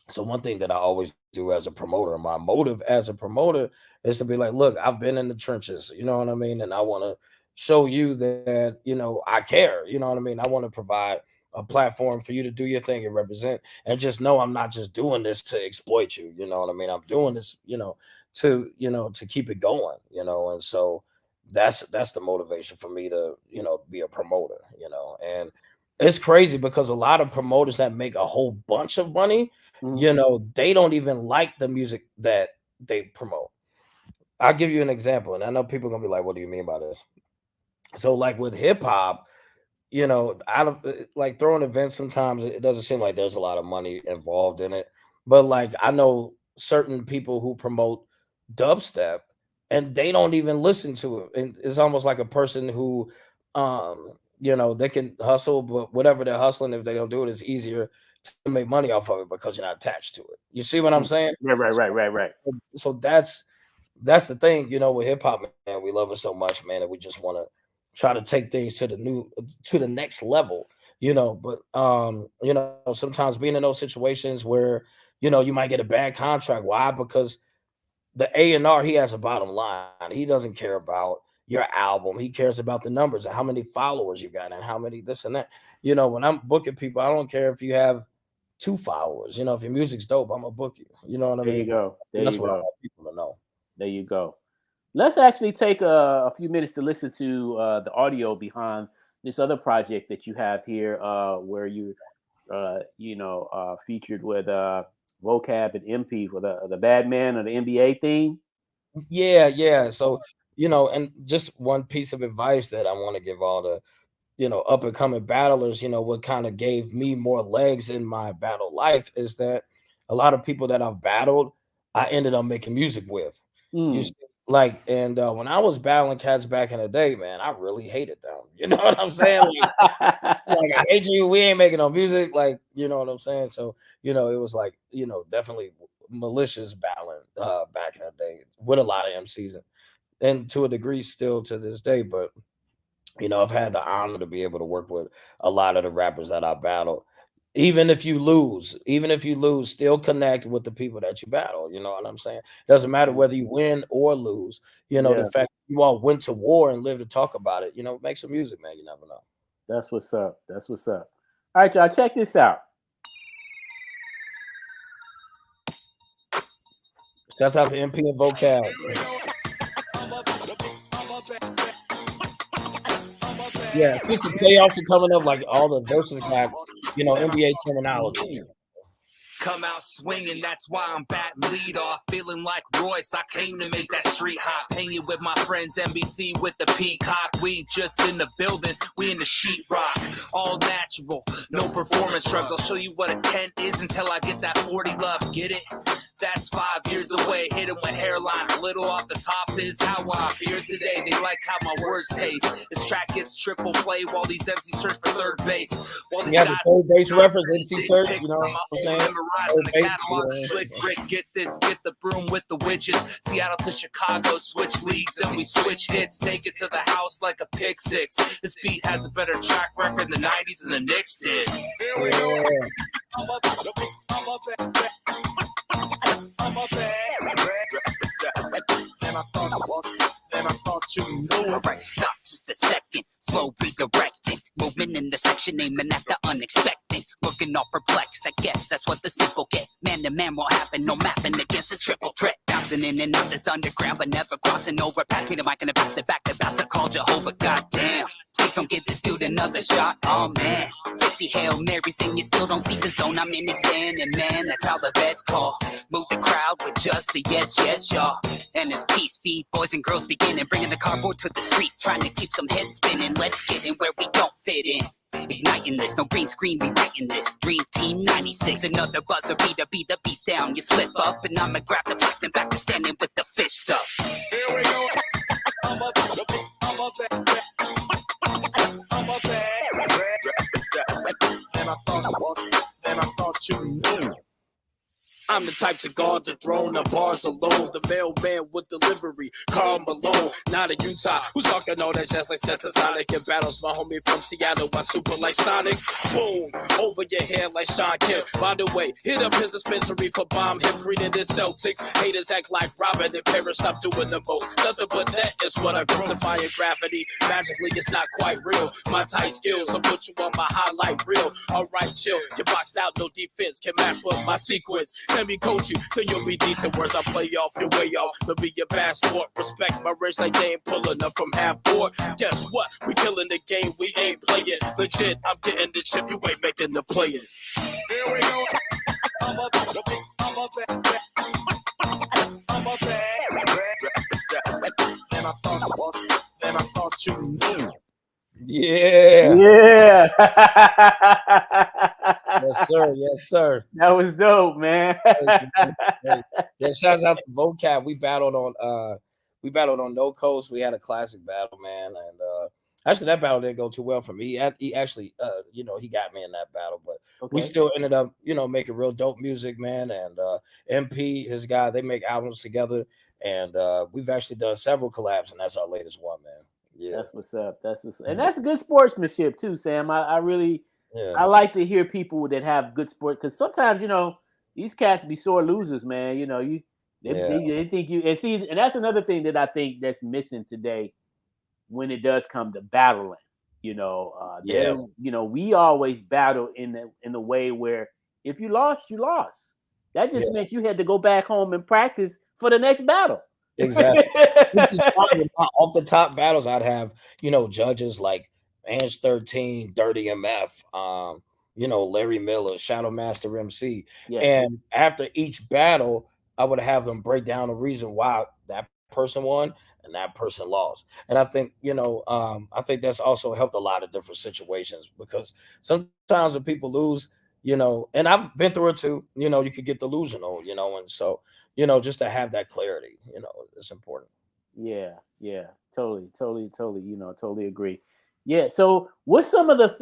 so one thing that I always do as a promoter, my motive as a promoter is to be like, look, I've been in the trenches, you know what I mean? And I want to show you that, I care, you know what I mean? I want to provide a platform for you to do your thing and represent, and just know I'm not just doing this to exploit you, you know what I mean? I'm doing this, to keep it going, and so that's the motivation for me to, be a promoter, and it's crazy because a lot of promoters that make a whole bunch of money, Mhm. they don't even like the music that they promote. I'll give you an example, and I know people are gonna be like, "What do you mean by this?" So, like with hip hop, I don't like throwing events. Sometimes it doesn't seem like there's a lot of money involved in it, but like I know certain people who promote dubstep, and they don't even listen to it. And it's almost like a person who, they can hustle, but whatever they're hustling, if they don't do it, it's easier to make money off of it because you're not attached to it. You see what I'm Mm. saying? Yeah, right, So, right, right, right. so that's the thing, with hip hop, man. We love it so much, man, and we just want to try to take things to the next level, But sometimes being in those situations where you might get a bad contract. Why? Because the A&R, he has a bottom line. He doesn't care about your album. He cares about the numbers and how many followers you got and how many this and that. When I'm booking people, I don't care if you have 2 followers. If your music's dope, I'm gonna book you. You know what I There you mean? go. There And that's you what I go. want people to know. There you go. Let's actually take a few minutes to listen to the audio behind this other project that you have here, where you, featured with vocab and MP for the bad man or the NBA theme. Yeah. So, and just one piece of advice that I want to give all the, up and coming battlers, what kind of gave me more legs in my battle life is that a lot of people that I've battled, I ended up making music with. You see, and when I was battling cats back in the day, man, I really hated them. You know what I'm saying? Like I hate you. We ain't making no music. Like, you know what I'm saying? So, it was like, definitely malicious battling back in the day with a lot of MCs and to a degree still to this day. But I've had the honor to be able to work with a lot of the rappers that I battle. Even if you lose, still connect with the people that you battle. You know what I'm saying? Doesn't matter whether you win or lose. The fact you all went to war and live to talk about it, make some music, man. You never know. That's what's up. That's what's up. All right, y'all, check this out. Shouts out to MP and Vocab. Yeah, since the playoffs are coming up, like all the verses got, NBA terminology. Come out swinging, that's why I'm batting lead off. Feeling like Royce, I came to make that street hop. Hanging with my friends, NBC with the peacock. We just in the building, we in the sheetrock. All natural, no performance drugs. I'll show you what a 10 is until I get that 40 love. Get it? That's 5 years away. Hit him with hairline. A little off the top is how I'm here today. They like how my words taste. This track gets triple play while these MCs search for third base. While these guys the third base reference, MC search, you know what I'm saying? Memorizing the catalog, slick Rick, get this, get the broom with the witches. Seattle to Chicago, switch leagues and we switch hits. Take it to the house like a pick six. This beat has a better track record in the 90s than the Knicks did. Here we go. And I thought you knew. Alright, stop just a second. Flow redirecting. Movement in the section, aiming at the unexpected. Looking all perplexed, I guess that's what the simple get. Man to man won't happen, no mapping against this triple threat. Bouncing in and out this underground, but never crossing over. Pass me the mic and I pass it back. About to call Jehovah, goddamn. Please don't give this dude another shot, oh man. 50 Hail Marys and you still don't see the zone I'm in expanding, man. That's how the vets call. Move the crowd with just a yes, yes, y'all. And it's peace, feed boys and girls beginning. Bringing the cardboard to the streets, trying to keep some heads spinning. Let's get in where we don't fit in. Igniting this, no green screen, we writing this. Dream Team 96, another buzzer beater, be the beat down. You slip up and I'ma grab the plaque, then back to standing with the fist up. Here we go. I'm a and I thought you knew. I'm the type to guard the throne, the bars alone. The mailman with delivery, Karl Malone. Not a Utah, who's talking all that jazz like Sonic and battles. My homie from Seattle, I super like Sonic. Boom, over your head like Sean Kemp. By the way, hit up his dispensary for bomb him, greener than Celtics. Haters act like Robin and Paris, stop doing the most. Nothing but that is what I grew. Defying gravity, magically it's not quite real. My tight skills, I'll put you on my highlight reel. Alright, chill, you're boxed out, no defense can match with my sequence. Let me coach you, then you'll be decent. Words I play off your way off. To be your passport. Respect my race like they ain't pulling up from half court. Guess what? We killing the game, we ain't playing. Legit, I'm getting the chip, you ain't making the play it. Here we go. I'm a and I thought you knew. Yeah. Yeah. Yes, sir. Yes, sir. That was dope, man. Yeah, shouts out to Vocab. We battled on No Coast. We had a classic battle, man. And actually that battle didn't go too well for me. He actually he got me in that battle, but we still ended up, making real dope music, man. And MP, his guy, they make albums together. And we've actually done several collabs, and that's our latest one, man. Yeah. That's what's up. And that's good sportsmanship too, Sam. I really I like to hear people that have good sport, because sometimes these cats be sore losers, man. They think you and that's another thing that I think that's missing today when it does come to battling. We always battle in the way where if you lost, you lost. That just meant you had to go back home and practice for the next battle. Exactly. Off the top battles, I'd have, judges like Ange 13, Dirty MF, Larry Miller, Shadow Master MC. Yes. And after each battle, I would have them break down the reason why that person won and that person lost. And I think, I think that's also helped a lot of different situations because sometimes when people lose, and I've been through it too, you could get delusional, and so, just to have that clarity, it's important. Yeah, yeah, totally, totally agree. Yeah. So, what's some of the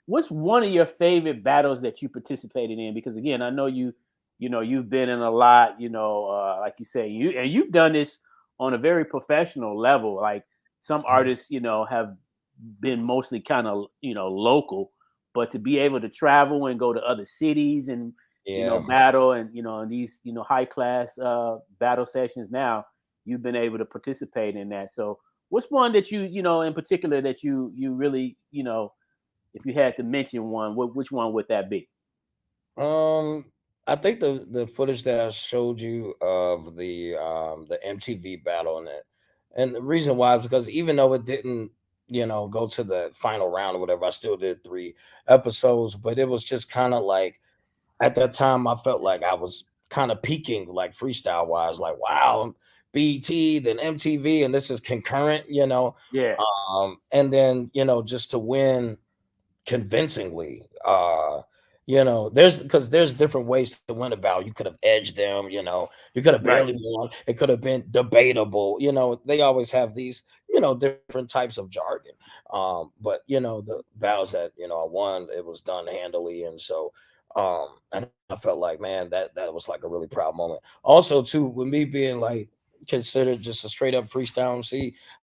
what's one of your favorite battles that you participated in? Because again, I know you've been in a lot. Like you say, you've done this on a very professional level. Like some Mhm. artists, have been mostly kind of local, but to be able to travel and go to other cities and Yeah. battle and in these high class battle sessions now you've been able to participate in that. So what's one that in particular that you really if you had to mention one, which one would that be? Um, I think the footage that I showed you of the MTV battle and the reason why is because even though it didn't, go to the final round or whatever, I still did 3 episodes, but it was just kind of like at that time I felt like I was kind of peaking like freestyle wise, like wow, BT, then MTV, and this is concurrent, Yeah. and then just to win convincingly. There's different ways to win a battle. You could have edged them, you could have Right. barely won. It could have been debatable. They always have these, different types of jargon. But the battles that I won, it was done handily, and so and I felt like, man, that was like a really proud moment. Also, too, with me being like considered just a straight up freestyle MC,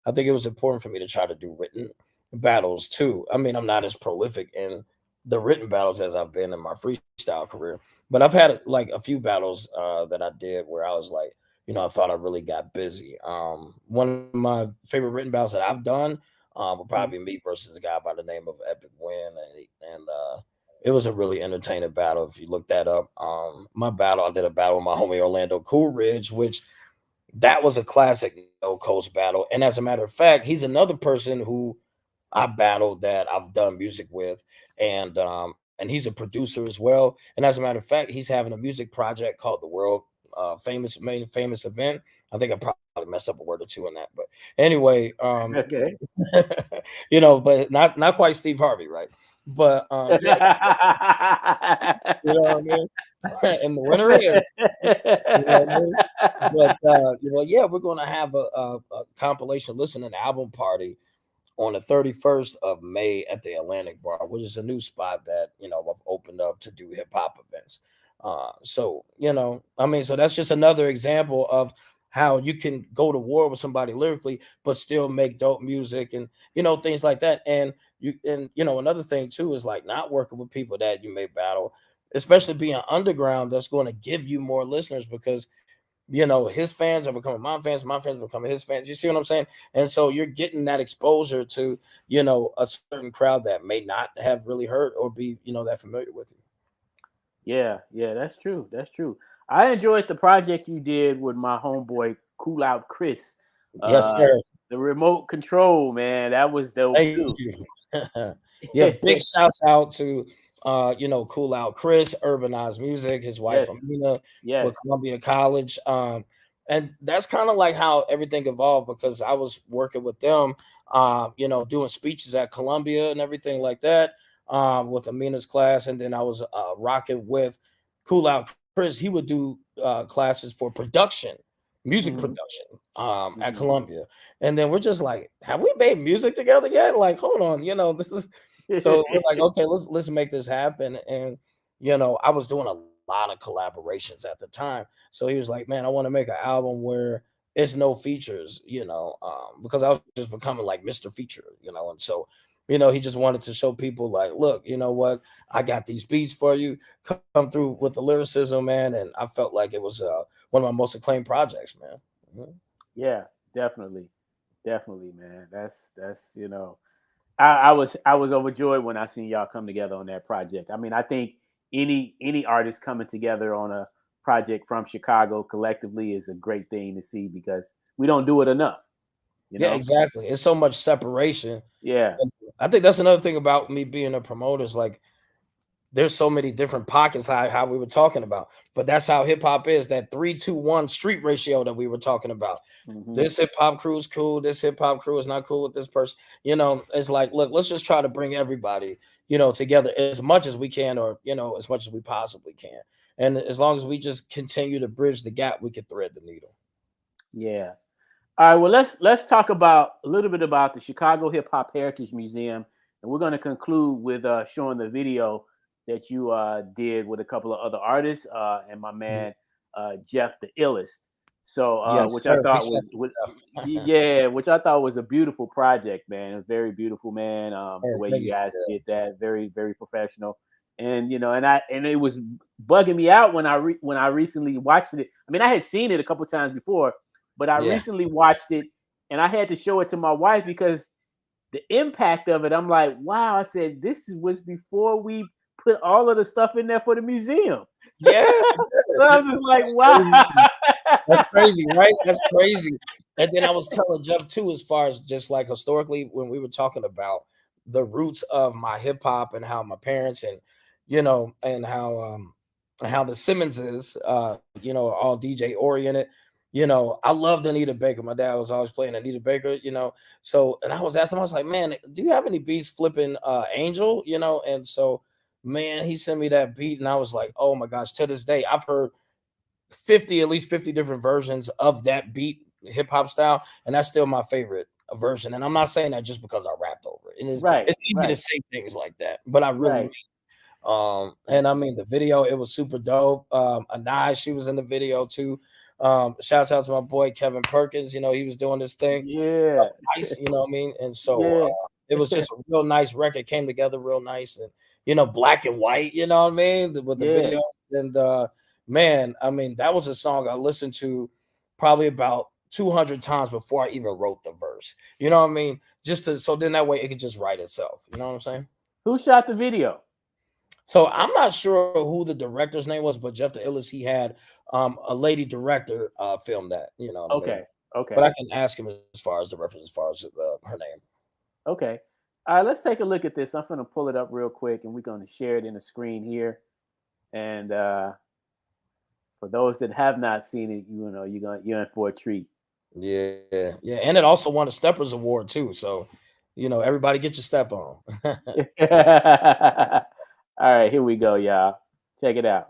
I think it was important for me to try to do written battles too. I mean, I'm not as prolific in the written battles as I've been in my freestyle career, but I've had like a few battles that I did where I was like, I thought I really got busy. One of my favorite written battles that I've done would Mhm. probably be me versus a guy by the name of Epic Win, and it was a really entertaining battle. If you look that up, I did a battle with my homie Orlando Coolridge, which that was a classic no coast battle. And as a matter of fact, he's another person who I battled that I've done music with, and he's a producer as well. And as a matter of fact, he's having a music project called the World Famous Event. I think I probably messed up a word or two in that, but anyway, Okay. but not quite Steve Harvey, right? But yeah, you know what I mean. And the winner is, you know what I mean. But yeah, we're gonna have a compilation listening album party on the 31st of May at the Atlantic Bar, which is a new spot that I've opened up to do hip hop events. So I mean, so that's just another example of how you can go to war with somebody lyrically, but still make dope music and things like that. And another thing too is like not working with people that you may battle, especially being underground. That's going to give you more listeners because his fans are becoming my fans are becoming his fans. You see what I'm saying? And so you're getting that exposure to, a certain crowd that may not have really heard or be, that familiar with you. Yeah, yeah, that's true. That's true. I enjoyed the project you did with my homeboy Cool Out Chris. Yes, Uh sir. the remote control, man, that was dope Thank too. you. Yeah, big shouts out to Cool Out Chris, Urbanized Music, his wife Yes, Amina with yes. Columbia College. And that's kind of like how everything evolved because I was working with them, doing speeches at Columbia and everything like that, with Amina's class. And then I was rocking with Cool Out Chris. He would do classes for production, music Hmm. production, at Hmm. Columbia. And then we're just like, have we made music together yet? Like, hold on, this is so we're like, okay, let's make this happen. And I was doing a lot of collaborations at the time. So he was like, man, I want to make an album where it's no features, because I was just becoming like Mr. Feature, and so he just wanted to show people like, look, you know what, I got these beats for you, come through with the lyricism, man. And I felt like it was one of my most acclaimed projects, man. Mhm. Yeah, definitely. Definitely, man. That's I was overjoyed when I seen y'all come together on that project. I mean, I think any artist coming together on a project from Chicago collectively is a great thing to see because we don't do it enough, you Yeah, know? exactly. It's so much separation. Yeah. And I think that's another thing about me being a promoter is like, there's so many different pockets how we were talking about, but that's how hip hop is, that 3-2-1 street ratio that we were talking about. This hip hop crew is cool. This hip hop crew is not cool with this person. You know, it's like, look, let's just try to bring everybody, you know, together as much as we can, or, you know, as much as we possibly can. And as long as we just continue to bridge the gap, we can thread the needle. Yeah. All right. Well, let's talk about a little bit about the Chicago Hip Hop Heritage Museum, and we're going to conclude with showing the video that you did with a couple of other artists and my man Jeff the Illest. So Yes, which sir. I thought which I thought was a beautiful project, man. It was very beautiful, man. The way you guys did that, very, very professional. And you know, and it was bugging me out when I recently watched it. I mean, I had seen it a couple times before, but I recently watched it, and I had to show it to my wife because the impact of it. I'm like, wow. I said, this was before we put all of the stuff in there for the museum. Yeah. So I was just like, wow. That's crazy, right? That's crazy. And then I was telling Jeff too, as far as just like historically, when we were talking about the roots of my hip hop and how my parents and, you know, and how the Simmonses, you know, are all DJ oriented. You know, I loved Anita Baker. My dad was always playing Anita Baker, you know. So, and I was asking him, I was like, man, do you have any beats flipping Angel? You know, and so, man, he sent me that beat, and I was like, oh my gosh, to this day, I've heard at least 50 different versions of that beat, hip hop style, and that's still my favorite version. And I'm not saying that just because I rapped over it. And it's easy to say things like that, but I really mean. And I mean the video, it was super dope. Anai, she was in the video too. Shouts out to my boy Kevin Perkins. You know, he was doing this thing. Yeah, nice. You know what I mean? And so it was just a real nice record. Came together real nice, and you know, black and white. You know what I mean? With the video, and man, I mean, that was a song I listened to probably about 200 times before I even wrote the verse. You know what I mean? So then that way it could just write itself. You know what I'm saying? Who shot the video? So I'm not sure who the director's name was, but Jeff the Illest, he had a lady director film that, you know. Okay. But I can ask him as far as the reference, as far as her name. Okay. All right, let's take a look at this. I'm going to pull it up real quick, and we're going to share it in the screen here. And for those that have not seen it, you know, you're in for a treat. Yeah. And it also won a Steppers Award too. So, you know, everybody get your step on. All right, here we go, y'all. Check it out.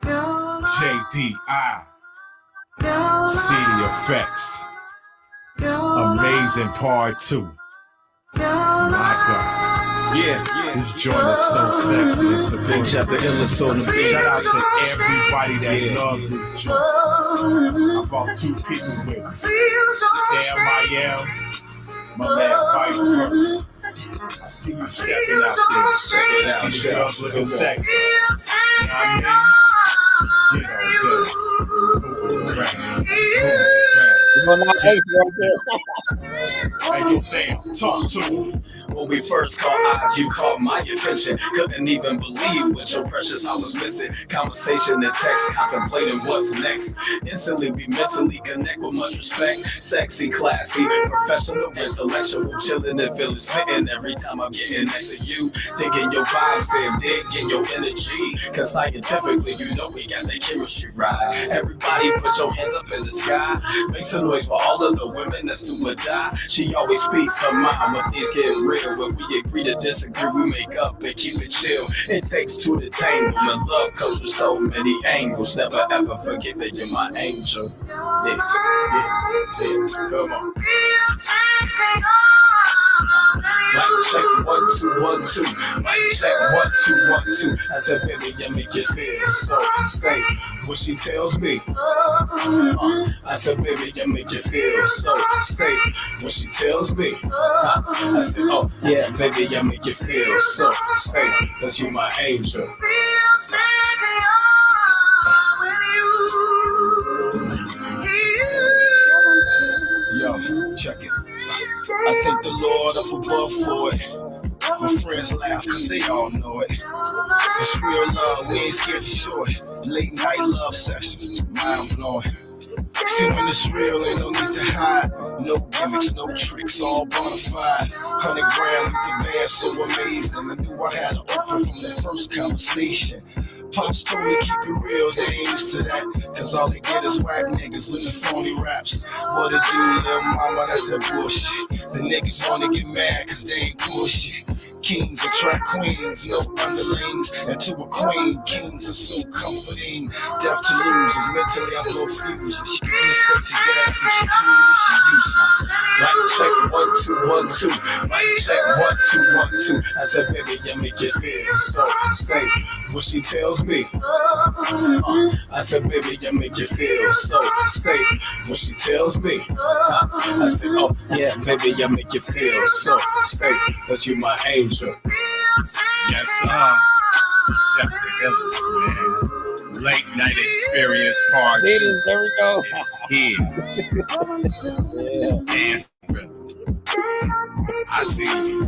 JDI. CD Effects. Amazing Part 2. My God. Yeah. This joint is so sexy and supportive. Jeff the Illest on the beat. Shout out to everybody that loved this joint. I brought two people with me. Sam I Am, my man Vice Verse. I see you stepping out there. I see you girls looking sexy. You know what I mean? Get on to Hey, yo, Sam, talk to me. When we first caught eyes, you caught my attention. Couldn't even believe what your precious I was missing. Conversation and text, contemplating what's next. Instantly, we mentally connect with much respect. Sexy, classy, professional, intellectual, chilling and feeling smitten every time I'm getting next to you. Digging your vibes and digging your energy. Cause scientifically, you know we got that chemistry right. Everybody put your hands up in the sky. Make some noise for all of the women that's do or die. She always speaks her mind when things get real. If we agree to disagree, we make up and keep it chill. It takes two to tangle. Your love comes with so many angles. Never ever forget that you're my angel. Yeah. Come on. Mic check 1 2 1 2. Mic check 1 2 1 2. I said, baby, you make it feel so safe. What she tells me. I said, baby, you make it feel so safe. What she tells me. I said, oh yeah, baby, you make it feel so safe. Cause you my angel. Yo, check it. I thank the Lord up above for it. My friends laugh cause they all know it. It's real love, we ain't scared to show it. Late night love sessions, mind blowing. See when it's real, ain't no need to hide. No gimmicks, no tricks, all bona fide. 100 grand with the van, so amazing. I knew I had to open from the first conversation. Pops told me keep it real, they ain't used to that. Cause all they get is whack niggas with the phony raps. What it do, little mama, that's that bullshit. The niggas wanna get mad cause they ain't bullshit. Kings attract queens, no underlings. And to a queen, kings are so comforting. Deaf to losers, mentally I blow fuses. She can be a station gas if she cool, she useless. Mic check 1 2 1 2. Mic check 1 2 1 2. I said, baby, you make it feel so safe. What she tells me. I said, baby, you make it feel so safe. What she tells me. I said, oh yeah, baby, you make it feel so safe. Cause you my angel. Yes, sir. Jeff the Illest, man. Late night experience part 2. There we go. It's here. Dance rhythm. I see you.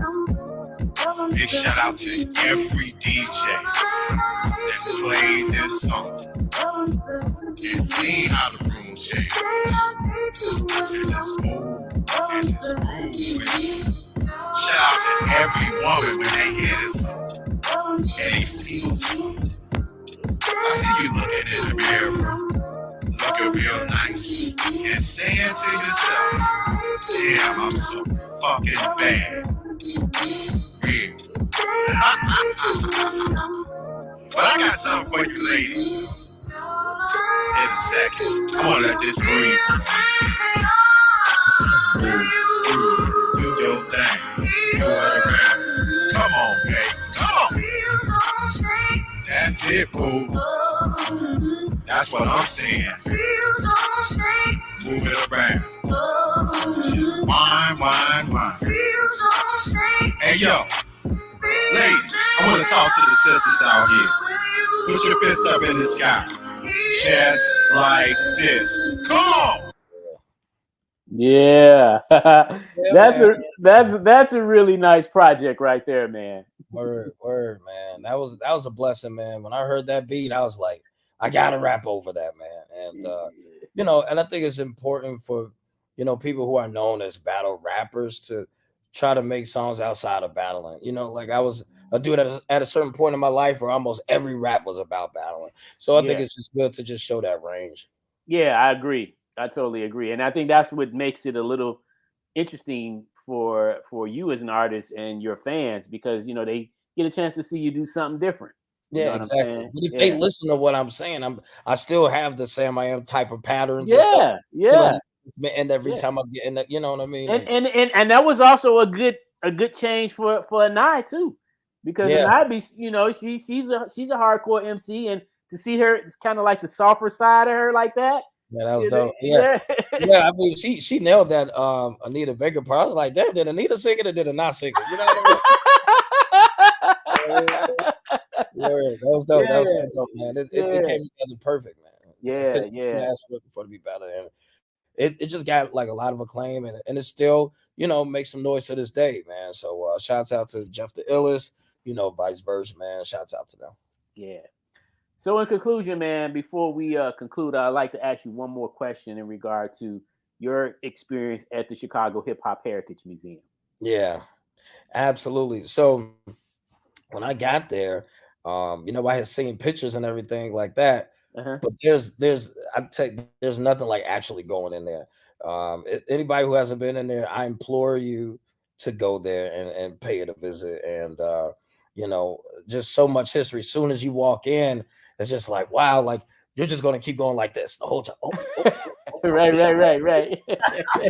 Big shout out to every DJ that played this song and seen how the room changed. And just move and just groove. Shout out to every woman when they hear this song and they feel something. I see you looking in the mirror, looking real nice, and saying to yourself, damn, I'm so fucking bad. Real. But I got something for you ladies. In a second, I want to let this breathe. Do your thing. Do it around. Come on, babe. Come on. That's it, boo. That's what I'm saying. Move it around. Just whine. Hey, yo. Ladies, I want to talk to the sisters out here. Put your fist up in the sky. Just like this. Come on. Yeah. That's a really nice project right there, man. Word, man. That was a blessing, man. When I heard that beat, I was like, I gotta rap over that, man. And and I think it's important for people who are known as battle rappers to try to make songs outside of battling. Like I was a dude at a certain point in my life where almost every rap was about battling. So I think it's just good to just show that range. Yeah, I agree. I totally agree. And I think that's what makes it a little interesting for you as an artist and your fans, because they get a chance to see you do something different. Yeah, exactly. But if they listen to what I'm saying, I still have the Sam I Am type of patterns. Yeah. And every time I'm getting that, you know what I mean? And that was also a good change for Anai too. Because Anai be, she's a hardcore MC, and to see her, it's kind of like the softer side of her like that. Yeah, that was dope. Yeah. I mean, she nailed that Anita Baker part. I was like, damn, did Anita sing it or did it not sing it? You know what I mean? That was dope. That was so dope, man. It came together perfect, man. Yeah. Ask for it to be better, and it just got like a lot of acclaim, and it still makes some noise to this day, man. So shouts out to Jeff the Illest, vice versa, man. Shouts out to them. Yeah. So in conclusion, man, before we conclude, I'd like to ask you one more question in regard to your experience at the Chicago Hip Hop Heritage Museum. Yeah, absolutely. So when I got there, I had seen pictures and everything like that, but there's nothing like actually going in there. Anybody who hasn't been in there, I implore you to go there and pay it a visit. And just so much history. As soon as you walk in, it's just like, wow, like you're just gonna keep going like this the whole time. Right.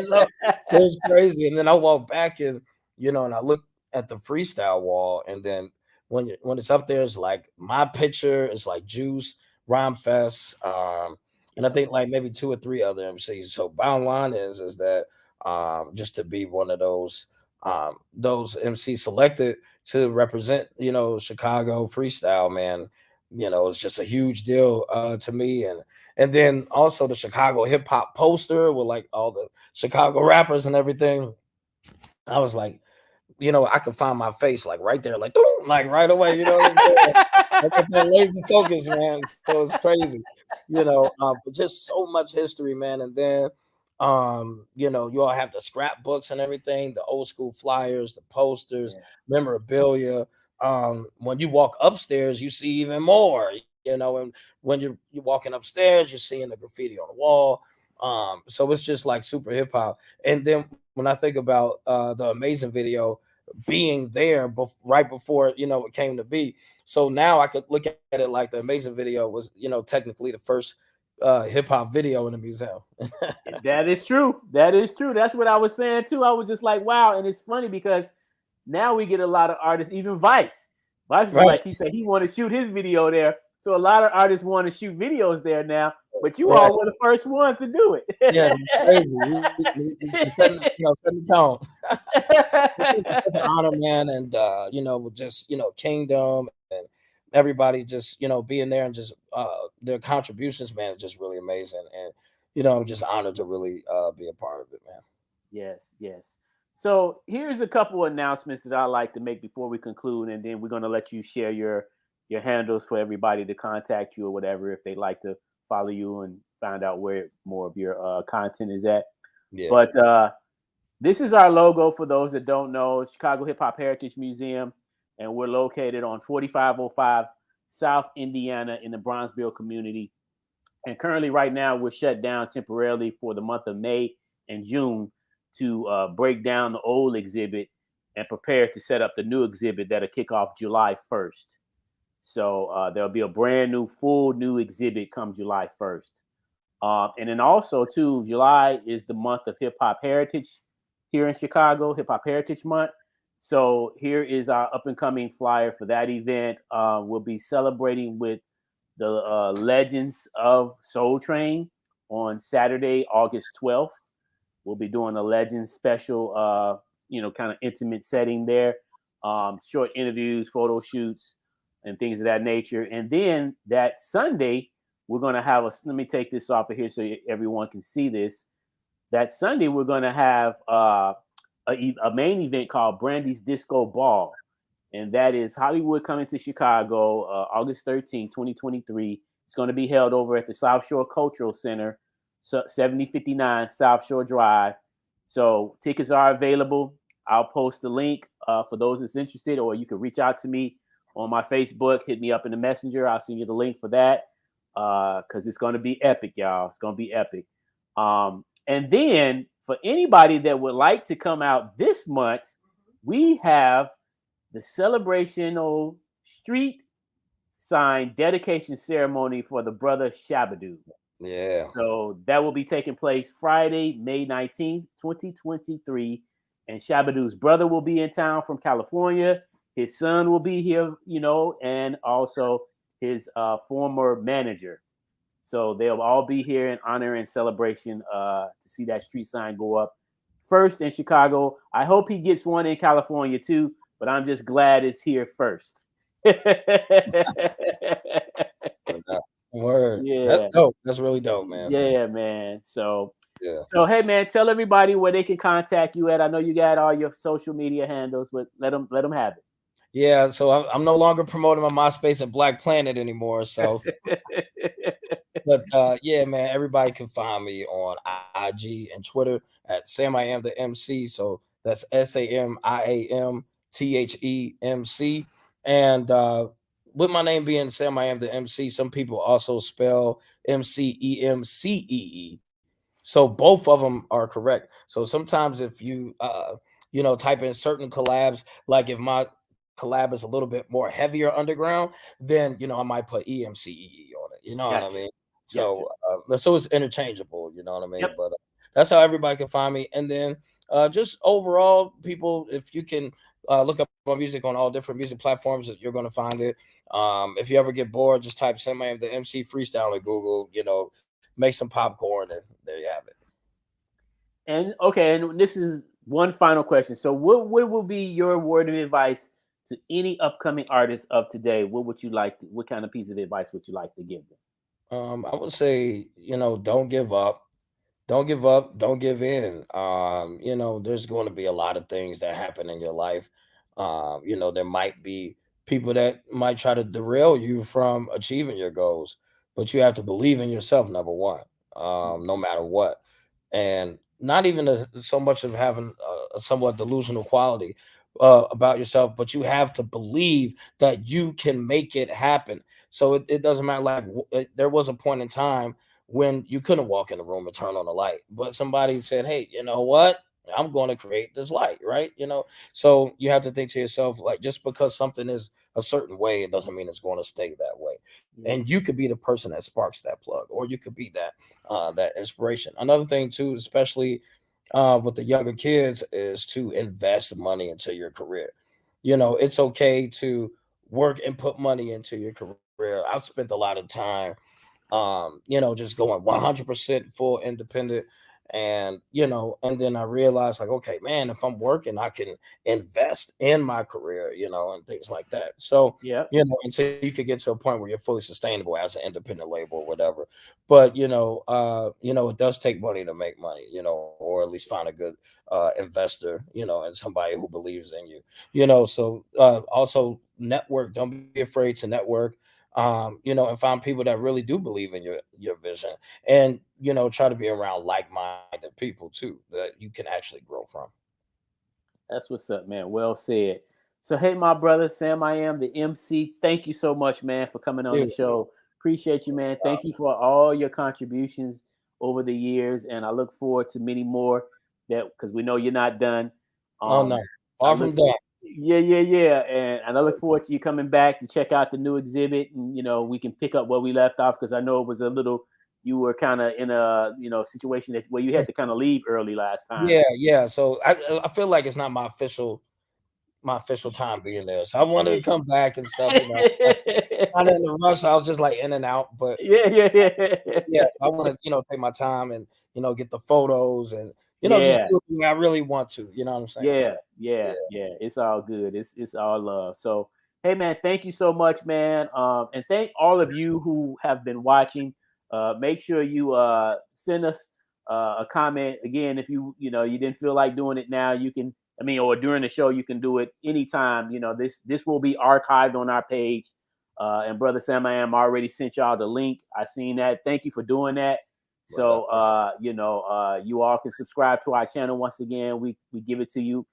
So, it was crazy. And then I walk back and and I look at the freestyle wall, and then when it's up there, it's like my picture, it's like Juice, Rhyme Fest, and I think like maybe 2 or 3 other MCs. So bottom line is that just to be one of those MCs selected to represent Chicago freestyle, man, it's just a huge deal to me. And then also the Chicago hip hop poster with like all the Chicago rappers and everything. I was like, I could find my face like right there, like right away, I got that laser focus, man. So it's crazy, but just so much history, man. And then You know, you all have the scrapbooks and everything, the old school flyers, the posters, Yeah. memorabilia. When you walk upstairs, you see even more, you know, and when you're walking upstairs, you're seeing the graffiti on the wall. So it's just like super hip hop. And then when I think about the amazing video being there right before, you know, it came to be. So now I could look at it like the amazing video was, you know, technically the first hip hop video in the museum. That is true. That is true. That's what I was saying too. I was just like, wow. And it's funny because now we get a lot of artists, even Vice. Vice was Right. like, he said he want to shoot his video there. So a lot of artists want to shoot videos there now. But you Right. all were the first ones to do it. Yeah, it's crazy. Setting the tone. It's such an honor, man, and you know, just Kingdom and everybody just being there and just their contributions, man, is just really amazing, and I'm just honored to really be a part of it, man. Yes, yes. So here's a couple announcements that I like to make before we conclude, and then we're going to let you share your handles for everybody to contact you or whatever if they like to follow you and find out where more of your content is at. Yeah. But this is our logo for those that don't know, Chicago Hip Hop Heritage Museum, and we're located on 4505 South Indiana in the Bronzeville community. And currently, right now, we're shut down temporarily for the month of May and June to break down the old exhibit and prepare to set up the new exhibit that'll kick off July 1st. So there'll be a brand new, full new exhibit come July 1st. And then also, too, July is the month of Hip Hop Heritage here in Chicago, Hip Hop Heritage Month. So here is our up and coming flyer for that event. We'll be celebrating with the Legends of Soul Train on Saturday, August 12th. We'll be doing a Legends special, kind of intimate setting there, short interviews, photo shoots, and things of that nature. And then that Sunday, we're going to have let me take this off of here so everyone can see this. That Sunday, we're going to have a main event called Brandy's Disco Ball. And that is Hollywood coming to Chicago, August 13, 2023. It's going to be held over at the South Shore Cultural Center, 7059 South Shore Drive. So tickets are available. I'll post the link for those that's interested, or you can reach out to me on my Facebook. Hit me up in the messenger. I'll send you the link for that because it's going to be epic, y'all. It's going to be epic. And then for anybody that would like to come out this month, we have the celebrational street sign dedication ceremony for the brother Shabadoo. Yeah. So that will be taking place Friday, May 19th, 2023. And Shabadoo's brother will be in town from California. His son will be here, and also his former manager. So they'll all be here in honor and celebration to see that street sign go up first in Chicago. I hope he gets one in California too, but I'm just glad it's here first. Word. Yeah. That's dope. That's really dope, man. Yeah, man. So, Yeah. So hey, man, tell everybody where they can contact you at. I know you got all your social media handles, but let them have it. Yeah, so I'm no longer promoting my MySpace and Black Planet anymore. So, but yeah, man, everybody can find me on IG and Twitter at Sam I Am the MC. So that's SAMIAMTHEMC. And with my name being Sam I Am the MC, some people also spell MCEMCEE. So both of them are correct. So sometimes if you type in certain collabs, like if my collab is a little bit more heavier underground, then I might put EMCEE on it. You know what I mean? So so it's interchangeable, you know what I mean? Yep. But that's how everybody can find me. And then just overall, people, if you can look up my music on all different music platforms, you're going to find it. If you ever get bored, just type Sam I Am the MC Freestyle in Google, make some popcorn, and there you have it. And okay, and this is one final question. So what will be your word of advice to any upcoming artists of today? What kind of piece of advice would you like to give them? I would say, don't give up. Don't give up. Don't give in. There's going to be a lot of things that happen in your life. There might be people that might try to derail you from achieving your goals, but you have to believe in yourself, number one, no matter what. and not even so much of having a somewhat delusional quality about yourself, but you have to believe that you can make it happen. So it doesn't matter. Like there was a point in time when you couldn't walk in the room and turn on the light, but somebody said, "Hey, you know what? I'm going to create this light," right? So you have to think to yourself, like, just because something is a certain way, it doesn't mean it's going to stay that way. And you could be the person that sparks that plug, or you could be that inspiration. Another thing too, especially with the younger kids, is to invest money into your career. It's okay to work and put money into your career. I've spent a lot of time just going 100% full independent. And then I realized, like, okay, man, if I'm working, I can invest in my career, and things like that. So, Yeah. until you could get to a point where you're fully sustainable as an independent label or whatever. But, it does take money to make money, or at least find a good investor, and somebody who believes in you, so also network. Don't be afraid to network, and find people that really do believe in your vision, and try to be around like-minded people too that you can actually grow from. That's what's up, man. Well said. So, hey, my brother, Sam, I am the MC. Thank you so much, man, for coming on the Dude, show. Appreciate you, man. Thank you for all your contributions over the years, and I look forward to many more. That because we know you're not done. oh no, I far from look, done. yeah, and I look forward to you coming back to check out the new exhibit, and we can pick up where we left off because I know it was a little. You were kind of in a situation where you had to kind of leave early last time. Yeah, so I feel like it's not my official time being there, so I wanted to come back and stuff, not in a rush. I was just like in and out, but yeah, Yeah. so I want to, take my time and, get the photos and, just Yeah. do the thing I really want to, you know what I'm saying? So, Yeah, yeah, yeah. It's all good. It's all love. So, hey, man, thank you so much, man. And thank all of you who have been watching. Make sure you send us a comment again if you didn't feel like doing it now. You can, or during the show, you can do it anytime. This will be archived on our page. And brother Sam, I am already sent y'all the link. I seen that. Thank you for doing that. So you all can subscribe to our channel. Once again, we give it to you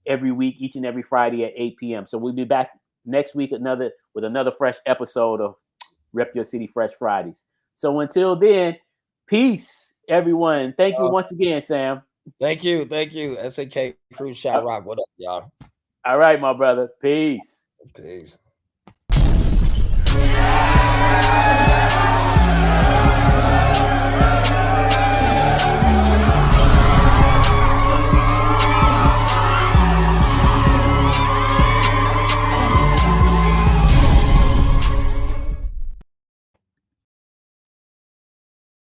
every week, each and every Friday at 8 p.m. So we'll be back next week with another fresh episode of Rep Your City Fresh Fridays. So until then, peace, everyone. Thank you once again, Sam. Thank you. SAK Crew Shot Rock. What up, y'all? All right, my brother. Peace. Peace.